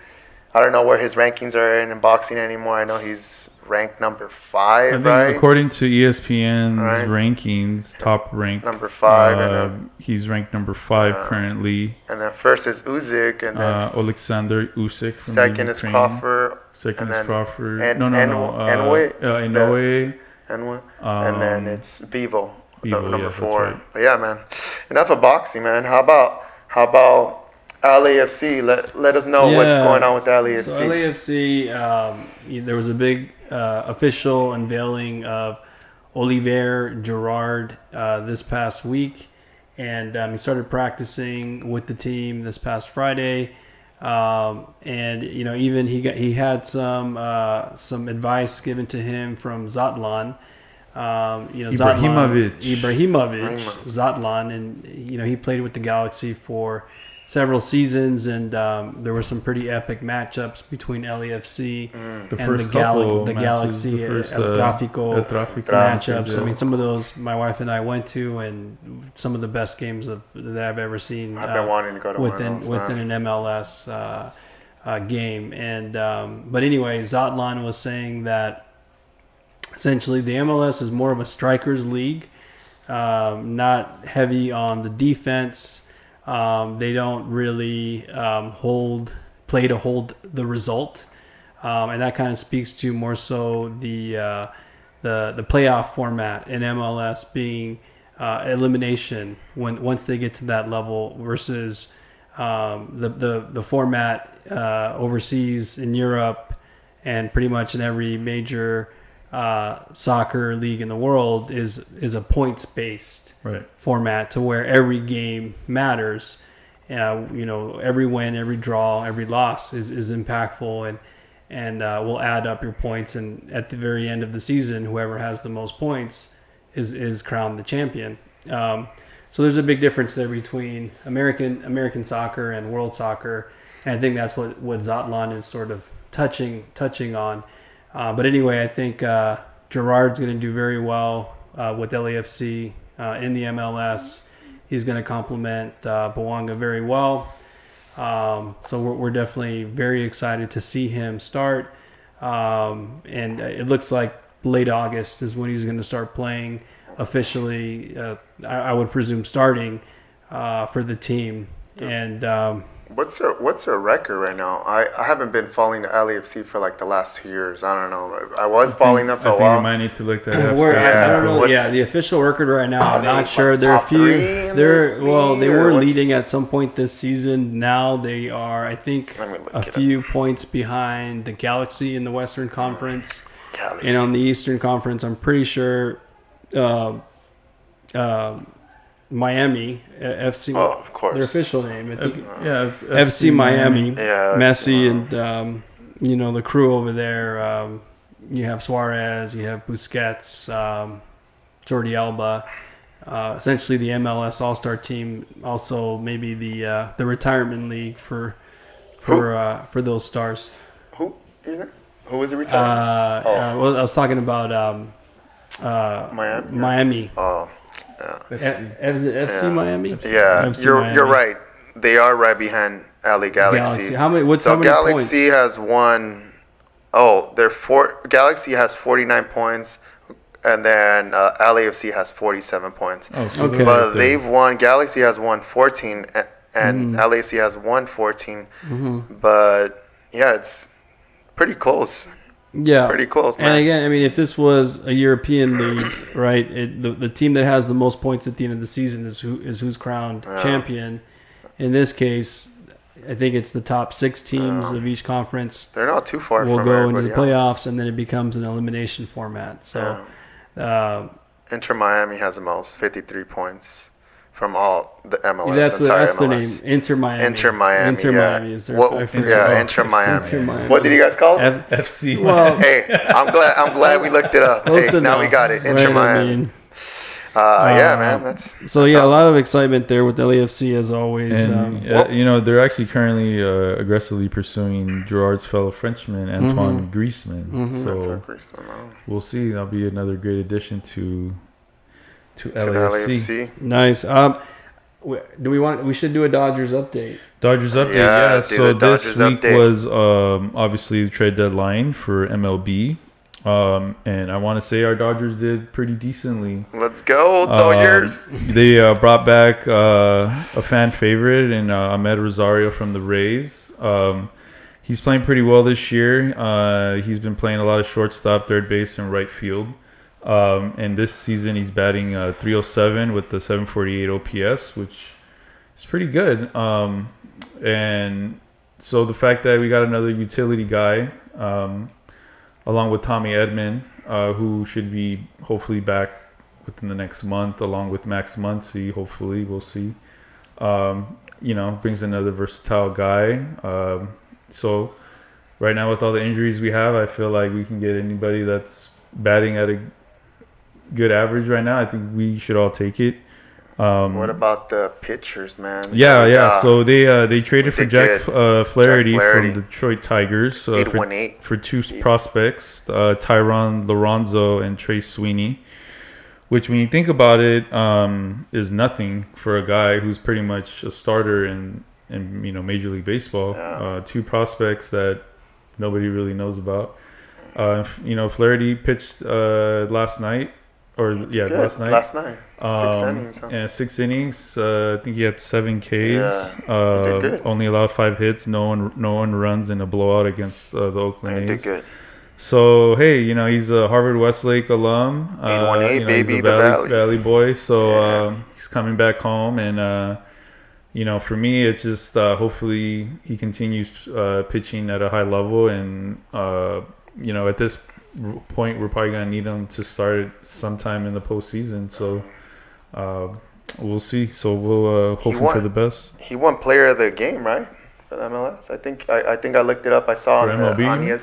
where his rankings are in boxing anymore. I know he's ranked number 5, I think right? According to ESPN's rankings, top ranked number 5, he's ranked number 5 currently. And then first is Usyk, and then Alexander Usyk. Second is Crawford. Second is Crawford. Inoue. And then it's Bivol, number 4. Right. But yeah, man. Enough of boxing, man. How about LAFC? Let us know what's going on with LAFC. So LAFC, there was a big official unveiling of Olivier Giroud this past week, and he started practicing with the team this past Friday. And even he had some advice given to him from Zlatlan. Ibrahimovic Zlatlan, and he played with the Galaxy for several seasons, and there were some pretty epic matchups between LAFC and the Galaxy El Tráfico matchups. Yeah. I mean, some of those my wife and I went to, and some of the best games that I've ever seen. I've been wanting to go to within an MLS game, and but anyway, Zlatlan was saying that essentially the MLS is more of a strikers league, not heavy on the defense. They don't really play to hold the result, and that kind of speaks to more so the playoff format in MLS being elimination once they get to that level versus the format overseas in Europe and pretty much in every major soccer league in the world is a points based format to where every game matters. Every win, every draw, every loss is impactful and will add up your points. And at the very end of the season, whoever has the most points is crowned the champion. So there's a big difference there between American soccer and world soccer. And I think that's what Zlatlan is sort of touching on. But anyway, I think Gerard's going to do very well with LAFC in the MLS. He's going to complement Bouanga very well. So we're definitely very excited to see him start. And it looks like late August is when he's going to start playing officially. I would presume starting for the team. And what's their record right now? I haven't been following the LAFC for like the last 2 years. I don't know. I was following them for a while. I think you might need to look that up. I don't know. The official record right now. I'm not sure. There are a few. They were leading at some point this season. Now they are, I think, a few points behind the Galaxy in the Western Conference. Galaxy. And on the Eastern Conference, I'm pretty sure Miami FC. Oh, of course. Their official name. I think, FC Miami. Yeah, Messi and the crew over there. You have Suarez, you have Busquets, Jordi Alba. Essentially, the MLS All-Star team. Also, maybe the retirement league for those stars. Who is it? Who is it retired? Well, I was talking about Miami. Oh. Yeah. FC Miami. Yeah, FC you're Miami. you're right. They are right behind LA Galaxy. How many? What's how many Galaxy points? has won. Oh, Galaxy has 49 points, and then LAFC has 47 points. Oh, so Okay. But they've won. Galaxy has won 14, and LAFC has won 14. Mm-hmm. But yeah, it's pretty close. Yeah, pretty close, man. And again, I mean, if this was a European league, right, the team that has the most points at the end of the season is who's crowned champion. In this case, I think it's the top 6 teams of each conference. They're not too far. Will from go into the playoffs, else. and then it becomes an elimination format. So, Inter Miami has the most, 53 points. From all the MLS, that's MLS. their name. Inter Miami. Inter Miami is their. Inter Miami. What did you guys call it? FC. Well, hey, I'm glad we looked it up. Hey, now we got it. Inter Miami. I mean, yeah, man. That's awesome. A lot of excitement there with LAFC as always. And they're actually currently aggressively pursuing Gerard's fellow Frenchman, Antoine Griezmann. So we'll see. That'll be another great addition to LAFC. Nice. We should do a Dodgers update. Yeah. So this week was obviously the trade deadline for MLB. And I want to say our Dodgers did pretty decently. Let's go, Dodgers. They brought back a fan favorite in Ahmed Rosario from the Rays. He's playing pretty well this year. He's been playing a lot of shortstop, third base, and right field. And this season he's batting 307 with the 748 OPS, which is pretty good. And so the fact that we got another utility guy, along with Tommy Edman, who should be hopefully back within the next month, along with Max Muncy, hopefully, we'll see. Brings another versatile guy. So right now with all the injuries we have, I feel like we can get anybody that's batting at a good average right now. I think we should all take it. What about the pitchers, man? Yeah. So they traded for Jack Flaherty from the Detroit Tigers for 2 prospects, Tyron Lorenzo and Trey Sweeney, which when you think about it, is nothing for a guy who's pretty much a starter in Major League Baseball. 2 prospects that nobody really knows about. Flaherty pitched last night. Last night. 6 innings. Huh? Yeah, 6 innings. I think he had 7 Ks. Yeah, only allowed 5 hits. No one runs in a blowout against the Oakland A's. Did good. So hey, he's a Harvard Westlake alum. 818 baby, he's a Valley boy. So he's coming back home, and for me, it's just hopefully he continues pitching at a high level, and at this point we're probably gonna need him to start sometime in the postseason. So we'll see. So we'll hope for the best. He won Player of the Game, right, for the MLS. I think I looked it up. I saw for MLB.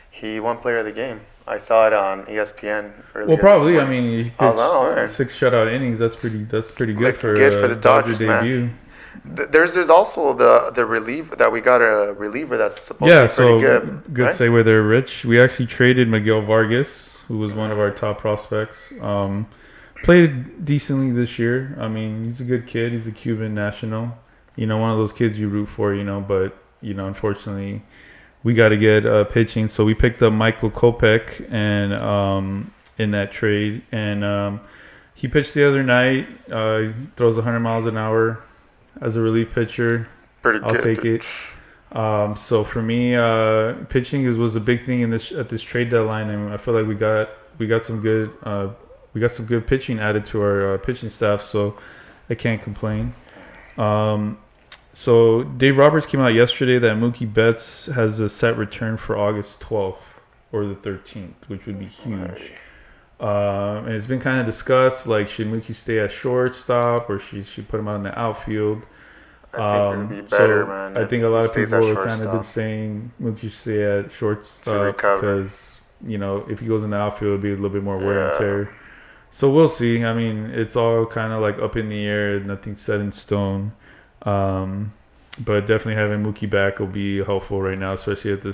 He won Player of the Game. I saw it on ESPN earlier. Well, probably. I mean, he pitched 6 shutout innings. That's pretty good for the Dodgers debut. Man. There's also the reliever that we got, a reliever that's supposed to be pretty good. Good right? Segue there, Rich. We actually traded Miguel Vargas, who was one of our top prospects. Played decently this year. I mean, he's a good kid. He's a Cuban national. One of those kids you root for. But unfortunately, we got to get pitching. So we picked up Michael Kopech and in that trade, and he pitched the other night. He throws 100 miles an hour. As a relief pitcher, I'll take it. So for me, pitching was a big thing at this trade deadline, and I feel like we got some good pitching added to our pitching staff. So I can't complain. So Dave Roberts came out yesterday that Mookie Betts has a set return for August 12th or the 13th, which would be huge. And it's been kind of discussed, like, should Mookie stay at shortstop or should put him out in the outfield? I think it would be better, man. I think a lot of people are kind of been saying Mookie stay at shortstop because, if he goes in the outfield, it'll be a little bit more wear and tear. So we'll see. I mean, it's all kind of like up in the air. Nothing's set in stone. But definitely having Mookie back will be helpful right now, especially at the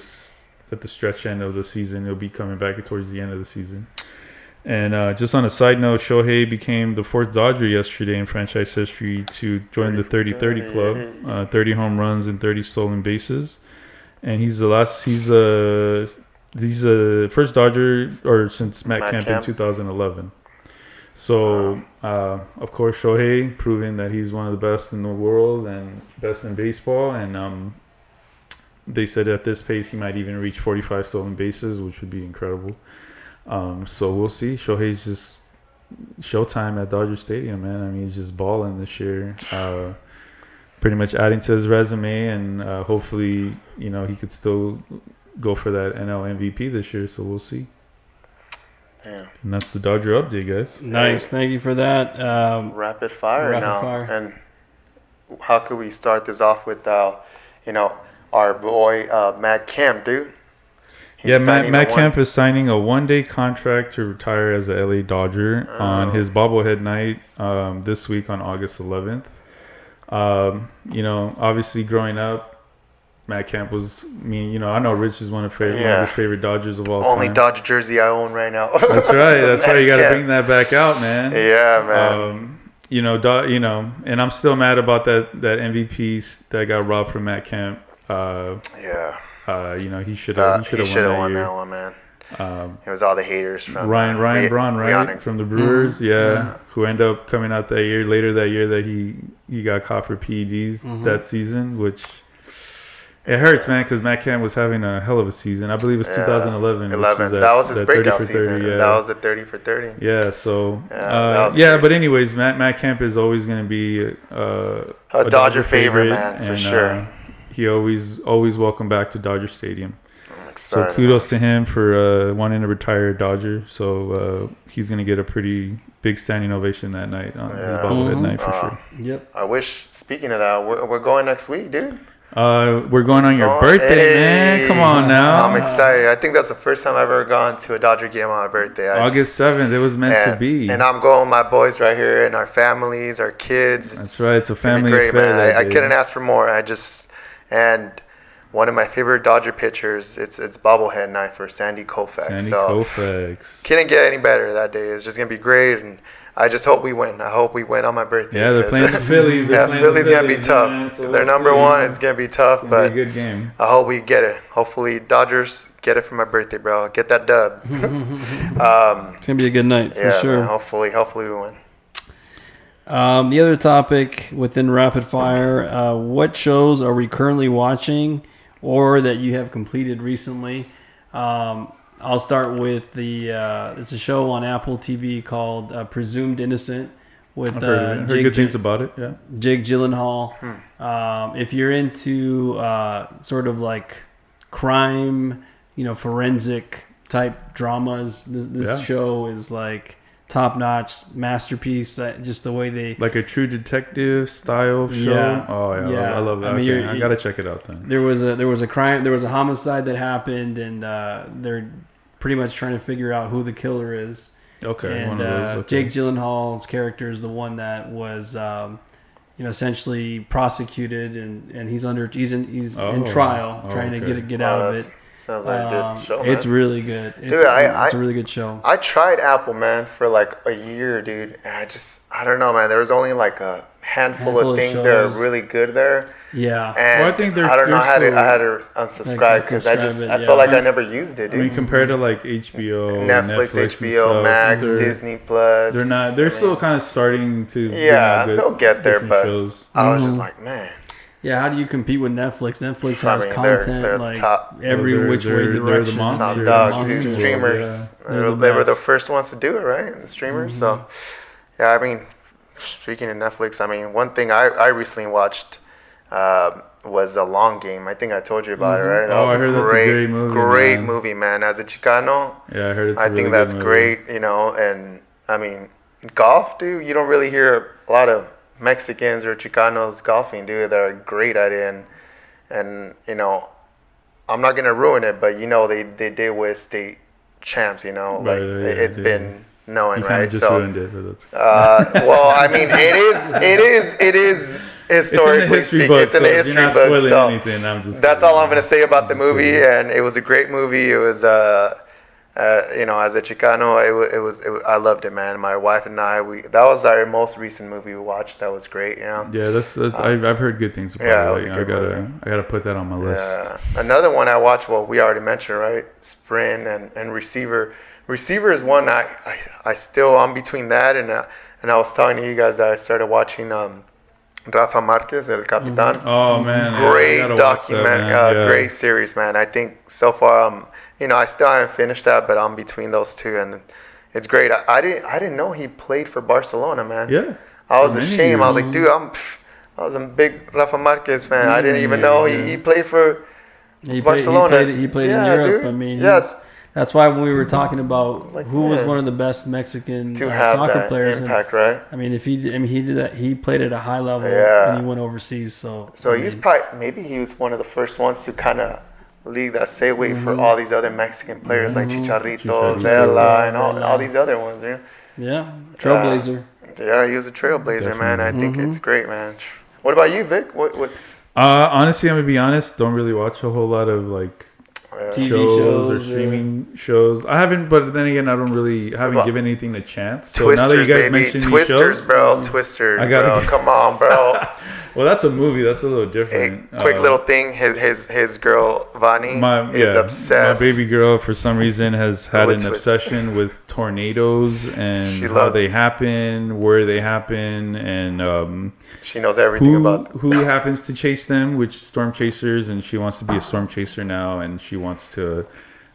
stretch end of the season. He'll be coming back towards the end of the season. And just on a side note, Shohei became the 4th Dodger yesterday in franchise history to join the 30-30 club, 30 home runs and 30 stolen bases. And he's the first Dodger since Matt Kemp in 2011. So, of course, Shohei proving that he's one of the best in the world and best in baseball. And they said at this pace he might even reach 45 stolen bases, which would be incredible. So we'll see. Shohei's just showtime at Dodger Stadium, man. I mean, he's just balling this year. Pretty much adding to his resume, and hopefully, he could still go for that NL MVP this year. So we'll see. Yeah. And that's the Dodger update, guys. Nice. Thank you for that. Rapid fire now. And how could we start this off with, our boy Matt Kemp, dude? Matt Kemp is signing a one-day contract to retire as a LA Dodger on his bobblehead night this week on August 11th. Obviously growing up, Matt Kemp was I know Rich is one of his favorite Dodgers of all time. Only Dodger jersey I own right now. That's right. That's right. You got to bring that back out, man. Yeah, man. And I'm still mad about that MVP that got robbed from Matt Kemp. He should have won that one, man. It was all the haters from Ryan Braun, right, from the Brewers, who ended up coming out later that year that he got caught for PEDs that season, which it hurts, man, because Matt Kemp was having a hell of a season. I believe it was 2011. That was his breakout season. That was the 30 for 30. Yeah, so but anyways, Matt Kemp is always going to be a Dodger favorite, man, for sure. He always welcome back to Dodger Stadium. So kudos to him for wanting to retire a Dodger. So he's going to get a pretty big standing ovation that night on his bobblehead night for sure. Yep. I wish, speaking of that, we're going next week, dude. We're going on your birthday, man. Come on now. I'm excited. I think that's the first time I've ever gone to a Dodger game on my birthday. August 7th. It was meant to be. And I'm going with my boys right here and our families, our kids. That's right. It's a family affair. Man. I couldn't ask for more. And one of my favorite Dodger pitchers, it's bobblehead night for Sandy Koufax. Koufax. Couldn't get any better that day. It's just going to be great. And I just hope we win. I hope we win on my birthday. Yeah, they're playing the Phillies. Phillies going to be tough. Man, so they're number one. It's going to be tough. But be a good game. I hope we get it. Hopefully, Dodgers get it for my birthday, bro. Get that dub. It's going to be a good night for sure. Man, hopefully we win. The other topic within Rapid Fire, what shows are we currently watching or that you have completed recently? I'll start with it's a show on Apple TV called Presumed Innocent with heard good things about it. Yeah, Jake Gyllenhaal. If you're into sort of like crime, forensic type dramas, this show is like top-notch masterpiece. Just the way they like a True Detective style show. I love that. I gotta check it out then. There was a homicide that happened, and they're pretty much trying to figure out who the killer is. Okay. And Jake Gyllenhaal's character is the one that was essentially prosecuted, and he's in trial trying to get out of it. Sounds like a good show, man. It's really good. It's a really good show. I tried Apple, man, for like a year, dude. And I don't know, man. There was only like a handful of things that are really good there. Yeah. And I don't know. I had to unsubscribe because I felt like I never used it, dude. I mean, compared to like HBO, Netflix HBO, Max, Disney Plus. They're still kind of starting to. They'll get there, but shows. I was just like, man. Yeah, how do you compete with Netflix? Netflix has content they're like top, every which way direction. They're the monsters. Top dogs, dude. Streamers. Yeah. They were the first ones to do it, right? The streamers. So, I mean, speaking of Netflix, I mean, one thing I recently watched was A Long Game. I think I told you about it, right? That was I heard that's a great movie. Great movie, man. As a Chicano, yeah, I heard it's. I think that's great, and I mean, golf, dude. You don't really hear a lot of Mexicans or Chicanos golfing, dude, that are great at it, and I'm not gonna ruin it, but they did with state champs, it's been known, right? Just ruined it, but that's well, I mean, it is historically speaking, it's in the history book. So anything, that's all I'm gonna say about the movie, and it was a great movie. It was as a Chicano, it was I loved it, man. My wife and I, that was our most recent movie we watched. That was great, Yeah, that's I've heard good things about it. I gotta put that on my list. Another one I watched, well, we already mentioned, right? Sprint and Receiver. Receiver is one I'm between that and I was telling you guys that I started watching Rafa Marquez, El Capitan. Oh man, Great I gotta watch that, man. great series, man. I think so far, I still haven't finished that, but I'm between those two, and it's great. I didn't know he played for Barcelona, man. Yeah. I was ashamed. I was like, dude, I was a big Rafa Marquez fan. I didn't even know he played for Barcelona. He played in Europe. Dude. I mean, yes. That's why when we were talking about like, who was one of the best Mexican to have soccer that players, impact, right? I mean, he did that. He played at a high level, Yeah. and he went overseas. So he's probably maybe he was one of the first ones to kind of lead that segue for all these other Mexican players like Chicharito, Vela, and all these other ones. Yeah, trailblazer. Yeah, he was a trailblazer, man. I think it's great, man. What about you, Vic? What's honestly, I'm gonna be honest. Don't really watch a whole lot of like TV shows or streaming shows. I haven't, but then again, I haven't given anything a chance. So Twisters, now that you guys baby. mentioned Twisters, these shows, bro. Twisters, bro. Come on, bro. Well, that's a movie. That's a little different. Quick little thing. His girl Vani is obsessed. My baby girl, for some reason, has had an obsession with tornadoes and how they happen, where they happen, and she knows everything about them. Who happens to chase them, which storm chasers, and she wants to be a storm chaser now, and she wants to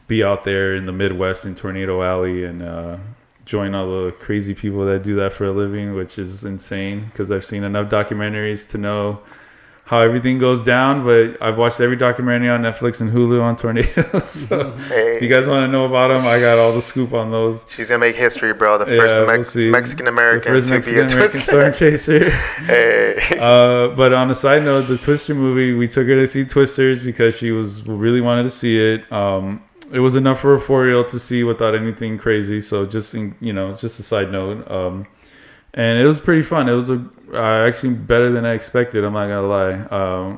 be out there in the Midwest in Tornado Alley and join all the crazy people that do that for a living, which is insane because I've seen enough documentaries to know how everything goes down. But I've watched every documentary on Netflix and Hulu on tornadoes. So if you guys want to know about them, I got all the scoop on those. She's gonna make history, bro. The first Mexican American to be a storm chaser. Hey. But on a side note, the Twister movie, we took her to see Twisters because she really wanted to see it. It was enough for a 4-year-old to see without anything crazy. So just a side note. And it was pretty fun. It was actually better than I expected. I'm not gonna lie.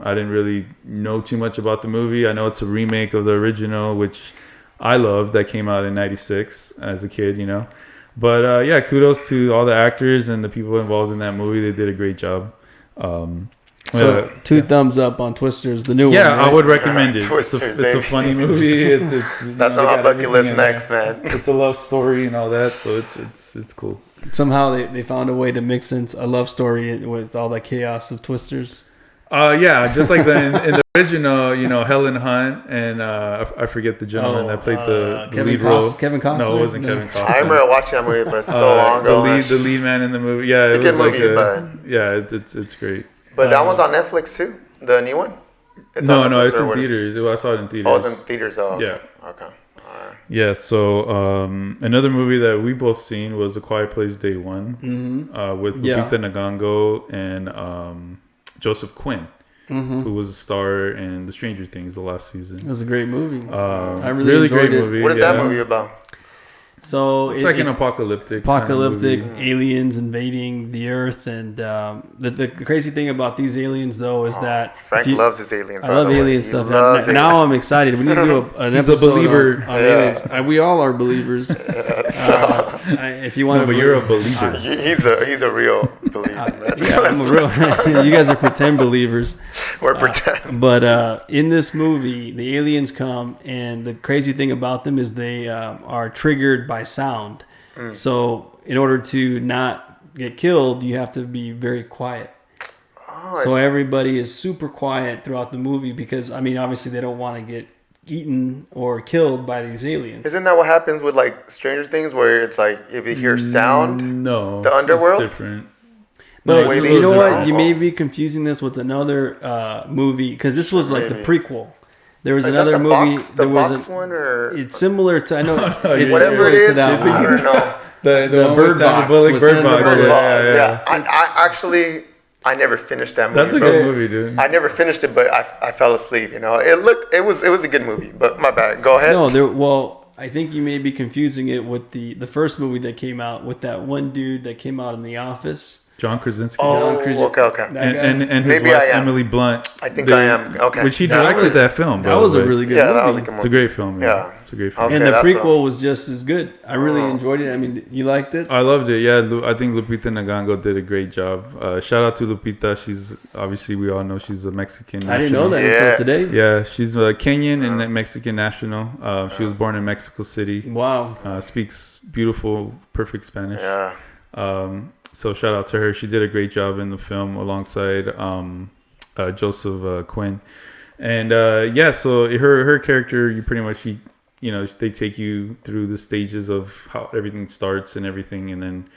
I didn't really know too much about the movie. I know it's a remake of the original, which I loved. That came out in '96 as a kid, But yeah, kudos to all the actors and the people involved in that movie. They did a great job. So two thumbs up on Twisters, the new one. Yeah, right? I would recommend it. Twisters, it's a funny movie. That's on my bucket list next, man. It's a love story and all that, so it's cool. Somehow they found a way to mix in a love story with all the chaos of Twisters. Yeah, just like in the original, Helen Hunt and I forget the gentleman that played the lead role. Kevin Costner? No, it wasn't Kevin Costner. I remember watching that movie, but so long ago. The lead man in the movie. Yeah, it's a good movie, but yeah, it's great. But that one's on Netflix too. The new one. It's in theaters. I saw it in theaters. Oh, it's in theaters. Oh, okay. Yeah. Okay. All right. Yeah. So another movie that we both seen was A Quiet Place Day One, with Lupita Nyong'o and Joseph Quinn. Who was a star in The Stranger Things the last season. It was a great movie. I really enjoyed it. What is that movie about? So it's like an apocalyptic kind of aliens invading the Earth, and the crazy thing about these aliens though is that Frank loves his aliens. I love alien stuff. Now I'm excited. We need to do an He's episode a believer on aliens. We all are believers. If you want to, but you're a believer. He's a real believer. Man. Yeah, I'm a real. You guys are pretend believers. We're pretend. But in this movie, the aliens come, and the crazy thing about them is they are triggered by sound. So in order to not get killed, you have to be very quiet. So everybody is super quiet throughout the movie because, obviously they don't want to get eaten or killed by these aliens. Isn't that what happens with like Stranger Things, where it's like if you hear sound, the underworld? It's different. But you know what? You may be confusing this with another movie because this was like the prequel. There was another movie. The box one, or it's similar to whatever it is. I don't know. The Bird Box. Bird Box. Yeah. I never finished that movie. That's a good movie, dude. I never finished it, but I fell asleep. It was a good movie, but my bad. Go ahead. No, I think you may be confusing it with the first movie that came out with that one dude that came out in The Office. John Krasinski. Okay. And his wife, Emily Blunt. I think I am. Okay. Which he directed that film. That was a really good movie. That was a good movie. It's a great film. Yeah. It's a great film. Okay, and the prequel was just as good. I really enjoyed it. You liked it? I loved it. Yeah, I think Lupita Nyong'o did a great job. Shout out to Lupita. She's obviously, we all know she's a Mexican national. I didn't know that until today. Yeah, she's a Kenyan and Mexican national. She was born in Mexico City. Wow. Speaks beautiful, perfect Spanish. Yeah. So shout out to her. She did a great job in the film alongside Joseph Quinn. And so her character, you pretty much they take you through the stages of how everything starts and everything, and then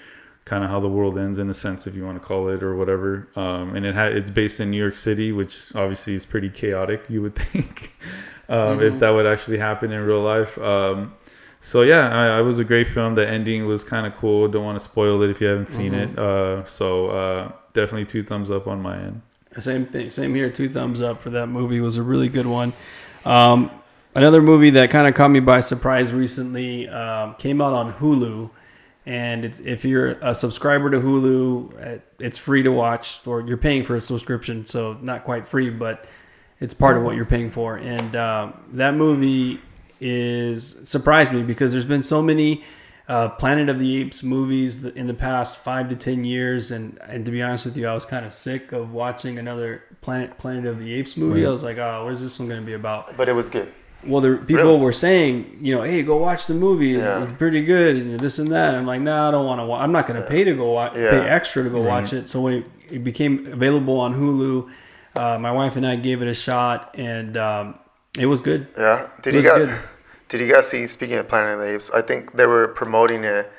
kind of how the world ends, in a sense, if you want to call it, or whatever. And it's based in New York City, which obviously is pretty chaotic, you would think, if that would actually happen in real life. So yeah, it was a great film. The ending was kind of cool. Don't want to spoil it if you haven't seen it. So definitely 2 thumbs up on my end. Same thing. Same here. 2 thumbs up for that movie. It was a really good one. Another movie that kind of caught me by surprise recently came out on Hulu. And if you're a subscriber to Hulu, it's free to watch, or you're paying for a subscription. So not quite free, but it's part of what you're paying for. And that movie surprised me because there's been so many Planet of the Apes movies in the past 5 to 10 years. And to be honest with you, I was kind of sick of watching another Planet of the Apes movie. Right. I was like, oh, what is this one going to be about? But it was good. Well, the people were saying, hey, go watch the movie. It's pretty good, and this and that. I'm like, no, I don't want to watch. I'm not going to pay to go watch, pay extra to go watch it. So when it became available on Hulu, my wife and I gave it a shot, and it was good. Yeah. Did you guys see? Speaking of Planet of the Apes, I think they were promoting it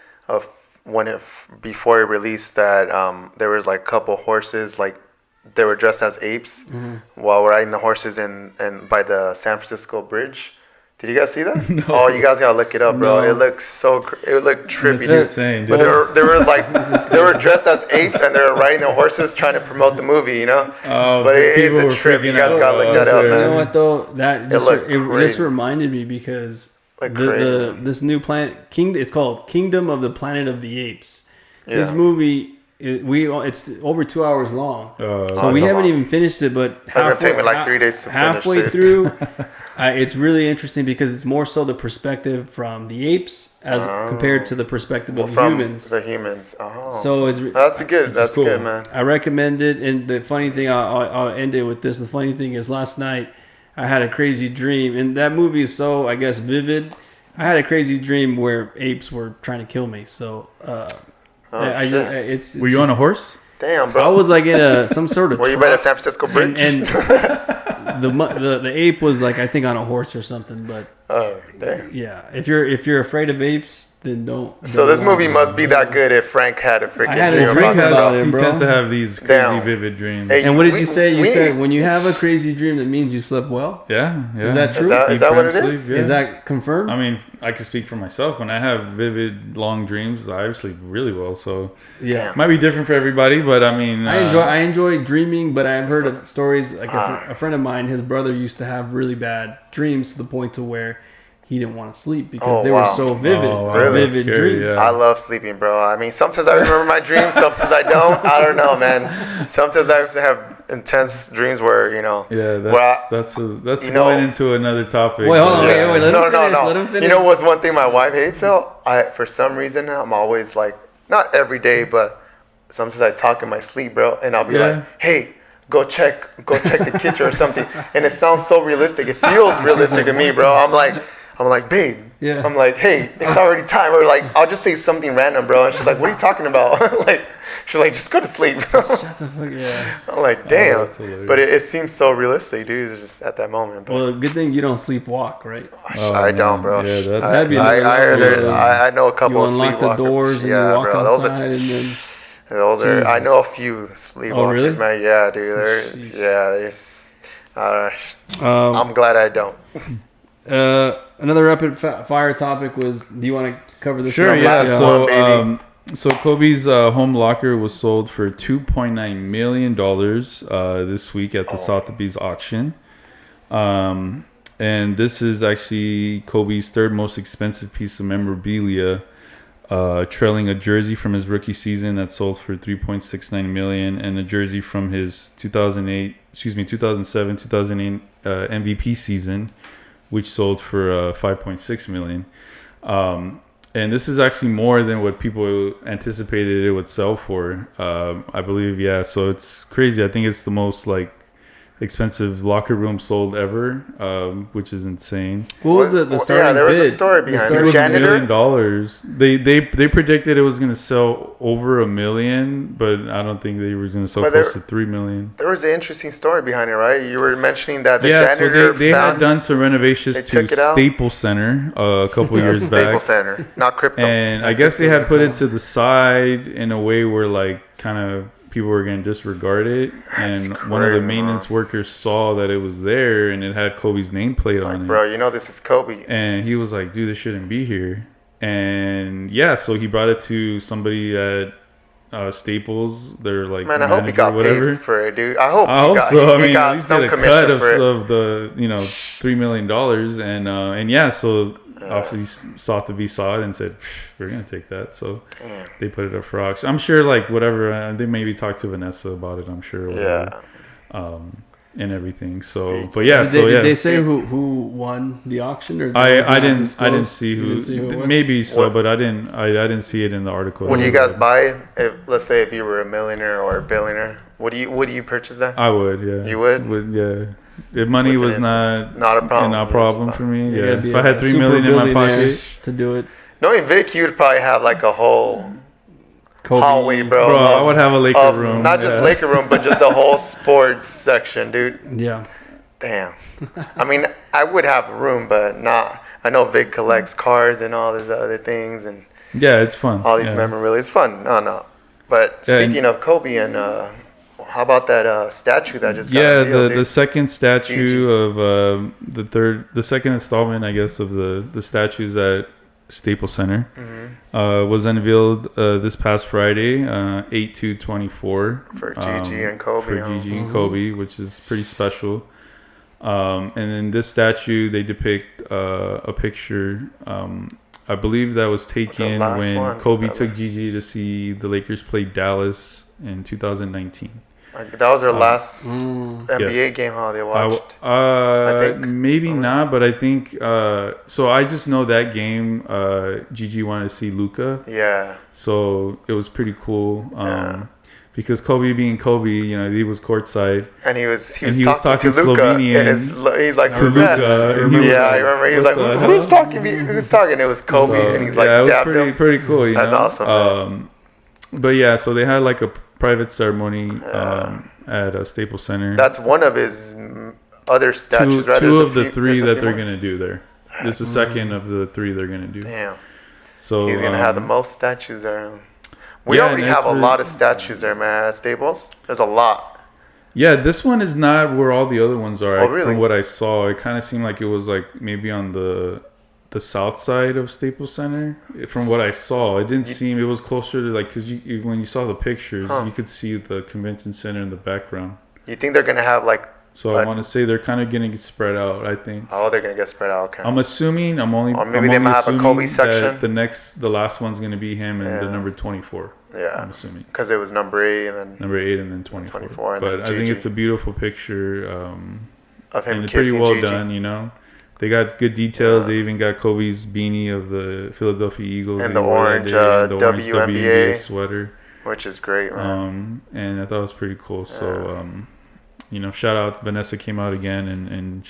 before it released that there was like a couple horses like. They were dressed as apes while riding the horses in by the San Francisco Bridge. Did you guys see that? No. Oh, you guys gotta look it up, bro. No. It looked trippy. It's insane, dude. But they were dressed as apes and they were riding their horses trying to promote the movie, Oh, but it is a trip. You guys gotta look that up, man. You know what though? That just reminded me because this new planet it's called Kingdom of the Planet of the Apes. Yeah. This movie. It's over 2 hours long, so we haven't even finished it. But it's gonna take me like 3 days to halfway finish through, it's really interesting because it's more so the perspective from the apes as compared to the perspective of humans. The humans. Oh, so that's cool. Good, man. I recommend it. And the funny thing, I'll end it with this. The funny thing is, last night I had a crazy dream, and that movie is so, I guess, vivid. I had a crazy dream where apes were trying to kill me. So. It's were you on a horse? Damn, bro. I was like in some sort of. Were you by the San Francisco Bridge? And the ape was like, I think, on a horse or something. But damn. Yeah, if you're afraid of apes, then don't. So this movie must be that good if Frank had a freaking dream about it, bro. He tends to have these crazy vivid dreams. Hey, and what did you say? You said when you have a crazy dream, that means you slept well. Yeah. Is that true? Is that what it is? Yeah. Is that confirmed? I mean, I can speak for myself. When I have vivid, long dreams, I sleep really well. So yeah, it might be different for everybody, but I mean, I enjoy dreaming. But I've heard of stories like a friend of mine, his brother used to have really bad dreams to the point to where he didn't want to sleep because they were so vivid. Really? Vivid dreams. I love sleeping, bro. I mean, sometimes I remember my dreams, sometimes I don't. I don't know, man. Sometimes I have intense dreams where, Yeah, that's going into another topic. Wait, hold on. Wait, let him finish. You know what's one thing my wife hates, though? For some reason, I'm always like, not every day, but sometimes I talk in my sleep, bro, and I'll be like, hey, go check the kitchen or something. And it sounds so realistic. It feels realistic to me, bro. I'm like, babe. Yeah. I'm like, hey, it's already time. Or like, I'll just say something random, bro. And she's like, what are you talking about? She's like, just go to sleep. Shut the fuck, yeah. I'm like, damn. But it seems so realistic, dude. It's just at that moment. But. Well, good thing you don't sleepwip, right? I don't, bro. Yeah, that'd be I know a couple of sleepwalkers. You unlock the doors and you walk outside and then... I know a few sleepwalkers, oh, really? man. Yeah, dude. There's. I'm glad I don't. Another rapid fire topic was. Do you want to cover this? Sure. Yeah. So Kobe's home locker was sold for $2.9 million this week at the Sotheby's auction. And this is actually Kobe's third most expensive piece of memorabilia. Trailing a jersey from his rookie season that sold for $3.69 million, and a jersey from his 2007-2008 MVP season, which sold for $5.6 million. And this is actually more than what people anticipated it would sell for. I believe, yeah. So it's crazy. I think it's the most expensive locker room sold ever, which is insane. What was the starting Yeah, there was bid? a story behind It it. was $1 Janitor? million. They predicted it was going to sell over $1 million, but I don't think they were going to sell But close to $3 million. There was an interesting story behind it, right? You were mentioning that the Yeah, so janitor they had done some renovations they to took it out? Staples Center a couple years Staples back. Center, not crypto. And I guess they had put it to the side in a way where like kind of people were going to disregard it. That's And one of the crazy, maintenance man. workers saw that it was there and it had Kobe's nameplate on it. Bro, you know this is Kobe. And he was like, dude, this shouldn't be here. And yeah, so he brought it to somebody at Staples. They're like, Man, I hope he got paid for it, dude. I hope so. I he mean, got at least some get a commission cut of, for it. of the $3 million, and yeah, so obviously Sotheby saw it and said, we're gonna take that. So Damn. they put it up for auction. I'm sure, like whatever they maybe talked to Vanessa about it. I'm sure. Yeah. And everything. So, Speak. but yeah. Did they say who won the auction? Or I didn't see who. it was? Maybe so, What? but I didn't see it in the article. Would you guys buy it? Let's say if you were a millionaire or a billionaire, would you purchase that? I would, yeah. You would? Yeah. If money With was an instance. not Not a problem. a problem for me, You yeah. gotta be If I had a $3 super million in my billionaire pocket, to do it. Knowing Vic, you'd probably have like a whole Kobe. hallway, bro. bro, I would have a Laker room. Not just yeah. Laker room, but just a whole sports section, dude. Yeah. Damn. I mean, I would have a room, but not. I know Vic collects cars and all these other things and Yeah, it's fun. all these yeah. memorabilia. It's fun. No. But Yeah, speaking of Kobe and how about that statue that just got Yeah, revealed, the dude? second statue of the second installment, I guess, of the statues at Staples Center was unveiled this past Friday, 8/2/24 For Gigi and Kobe, For huh? Gigi and Kobe, which is pretty special. And in this statue, they depict a picture. I believe that was taken last when one? Kobe That took was- Gigi to see the Lakers play Dallas in 2019. Like, that was their last NBA yes. game, how they watched. I think. maybe not, but I think so. I just know that game. Gigi wanted to see Luka, Yeah. so it was pretty cool. Yeah. Because Kobe being Kobe, he was courtside. And he was And he was talking to talking Luka. Slovenian And he's like, to who's that? Luka, and he was Yeah, like, I remember. He was "What like, the who's hell?" talking to me? Who's talking? It was Kobe. So, And he's like, yeah, it was dabbed him. pretty cool. That's awesome, man. But yeah, so they had like a private ceremony at Staples Center. That's one of his other statues, right? Two There's a of the few- three there's a that few they're more. gonna do there. This is the second of the three they're gonna do. Damn. So He's going to have the most statues there. We Yeah, already and have it's a really- lot of statues there, man, at Staples. There's a lot. Yeah, this one is not where all the other ones are. Oh, really? From what I saw, it kind of seemed like it was like maybe on the south side of Staples Center. From what I saw, it didn't seem. It was closer to like because when you saw the pictures, you could see the convention center in the background. You think they're going to have like, So I want to say they're kind of getting it spread out. I think. oh, they're going to get spread out. Okay. I'm assuming. I'm only. Or maybe I'm they only might have a assuming Kobe that section. The last one's gonna be him and the Yeah. number 24. Yeah. I'm assuming. Because it was number 8 and then Number 8 and then 24. 24 and But then I think Gigi. it's a beautiful picture. of him And it's pretty kissing well Gigi. done. They got good details. Yeah. They even got Kobe's beanie of the Philadelphia Eagles And that the he wore that orange, day, and the orange WNBA sweater. Which is great, man. And I thought it was pretty cool. So, shout out. Vanessa came out again, and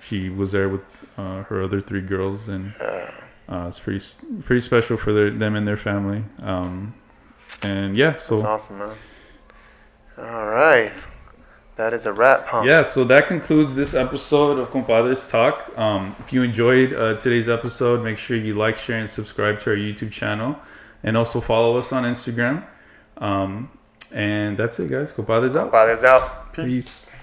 she was there with her other 3 girls, and it's pretty special for them and their family. And yeah, so That's awesome, man. All right. That is a wrap, huh? yeah, so that concludes this episode of Compadres Talk. If you enjoyed today's episode, make sure you like, share, and subscribe to our YouTube channel, and also follow us on Instagram. And that's it, guys. Compadres out. Bye, that's out. Peace. Peace.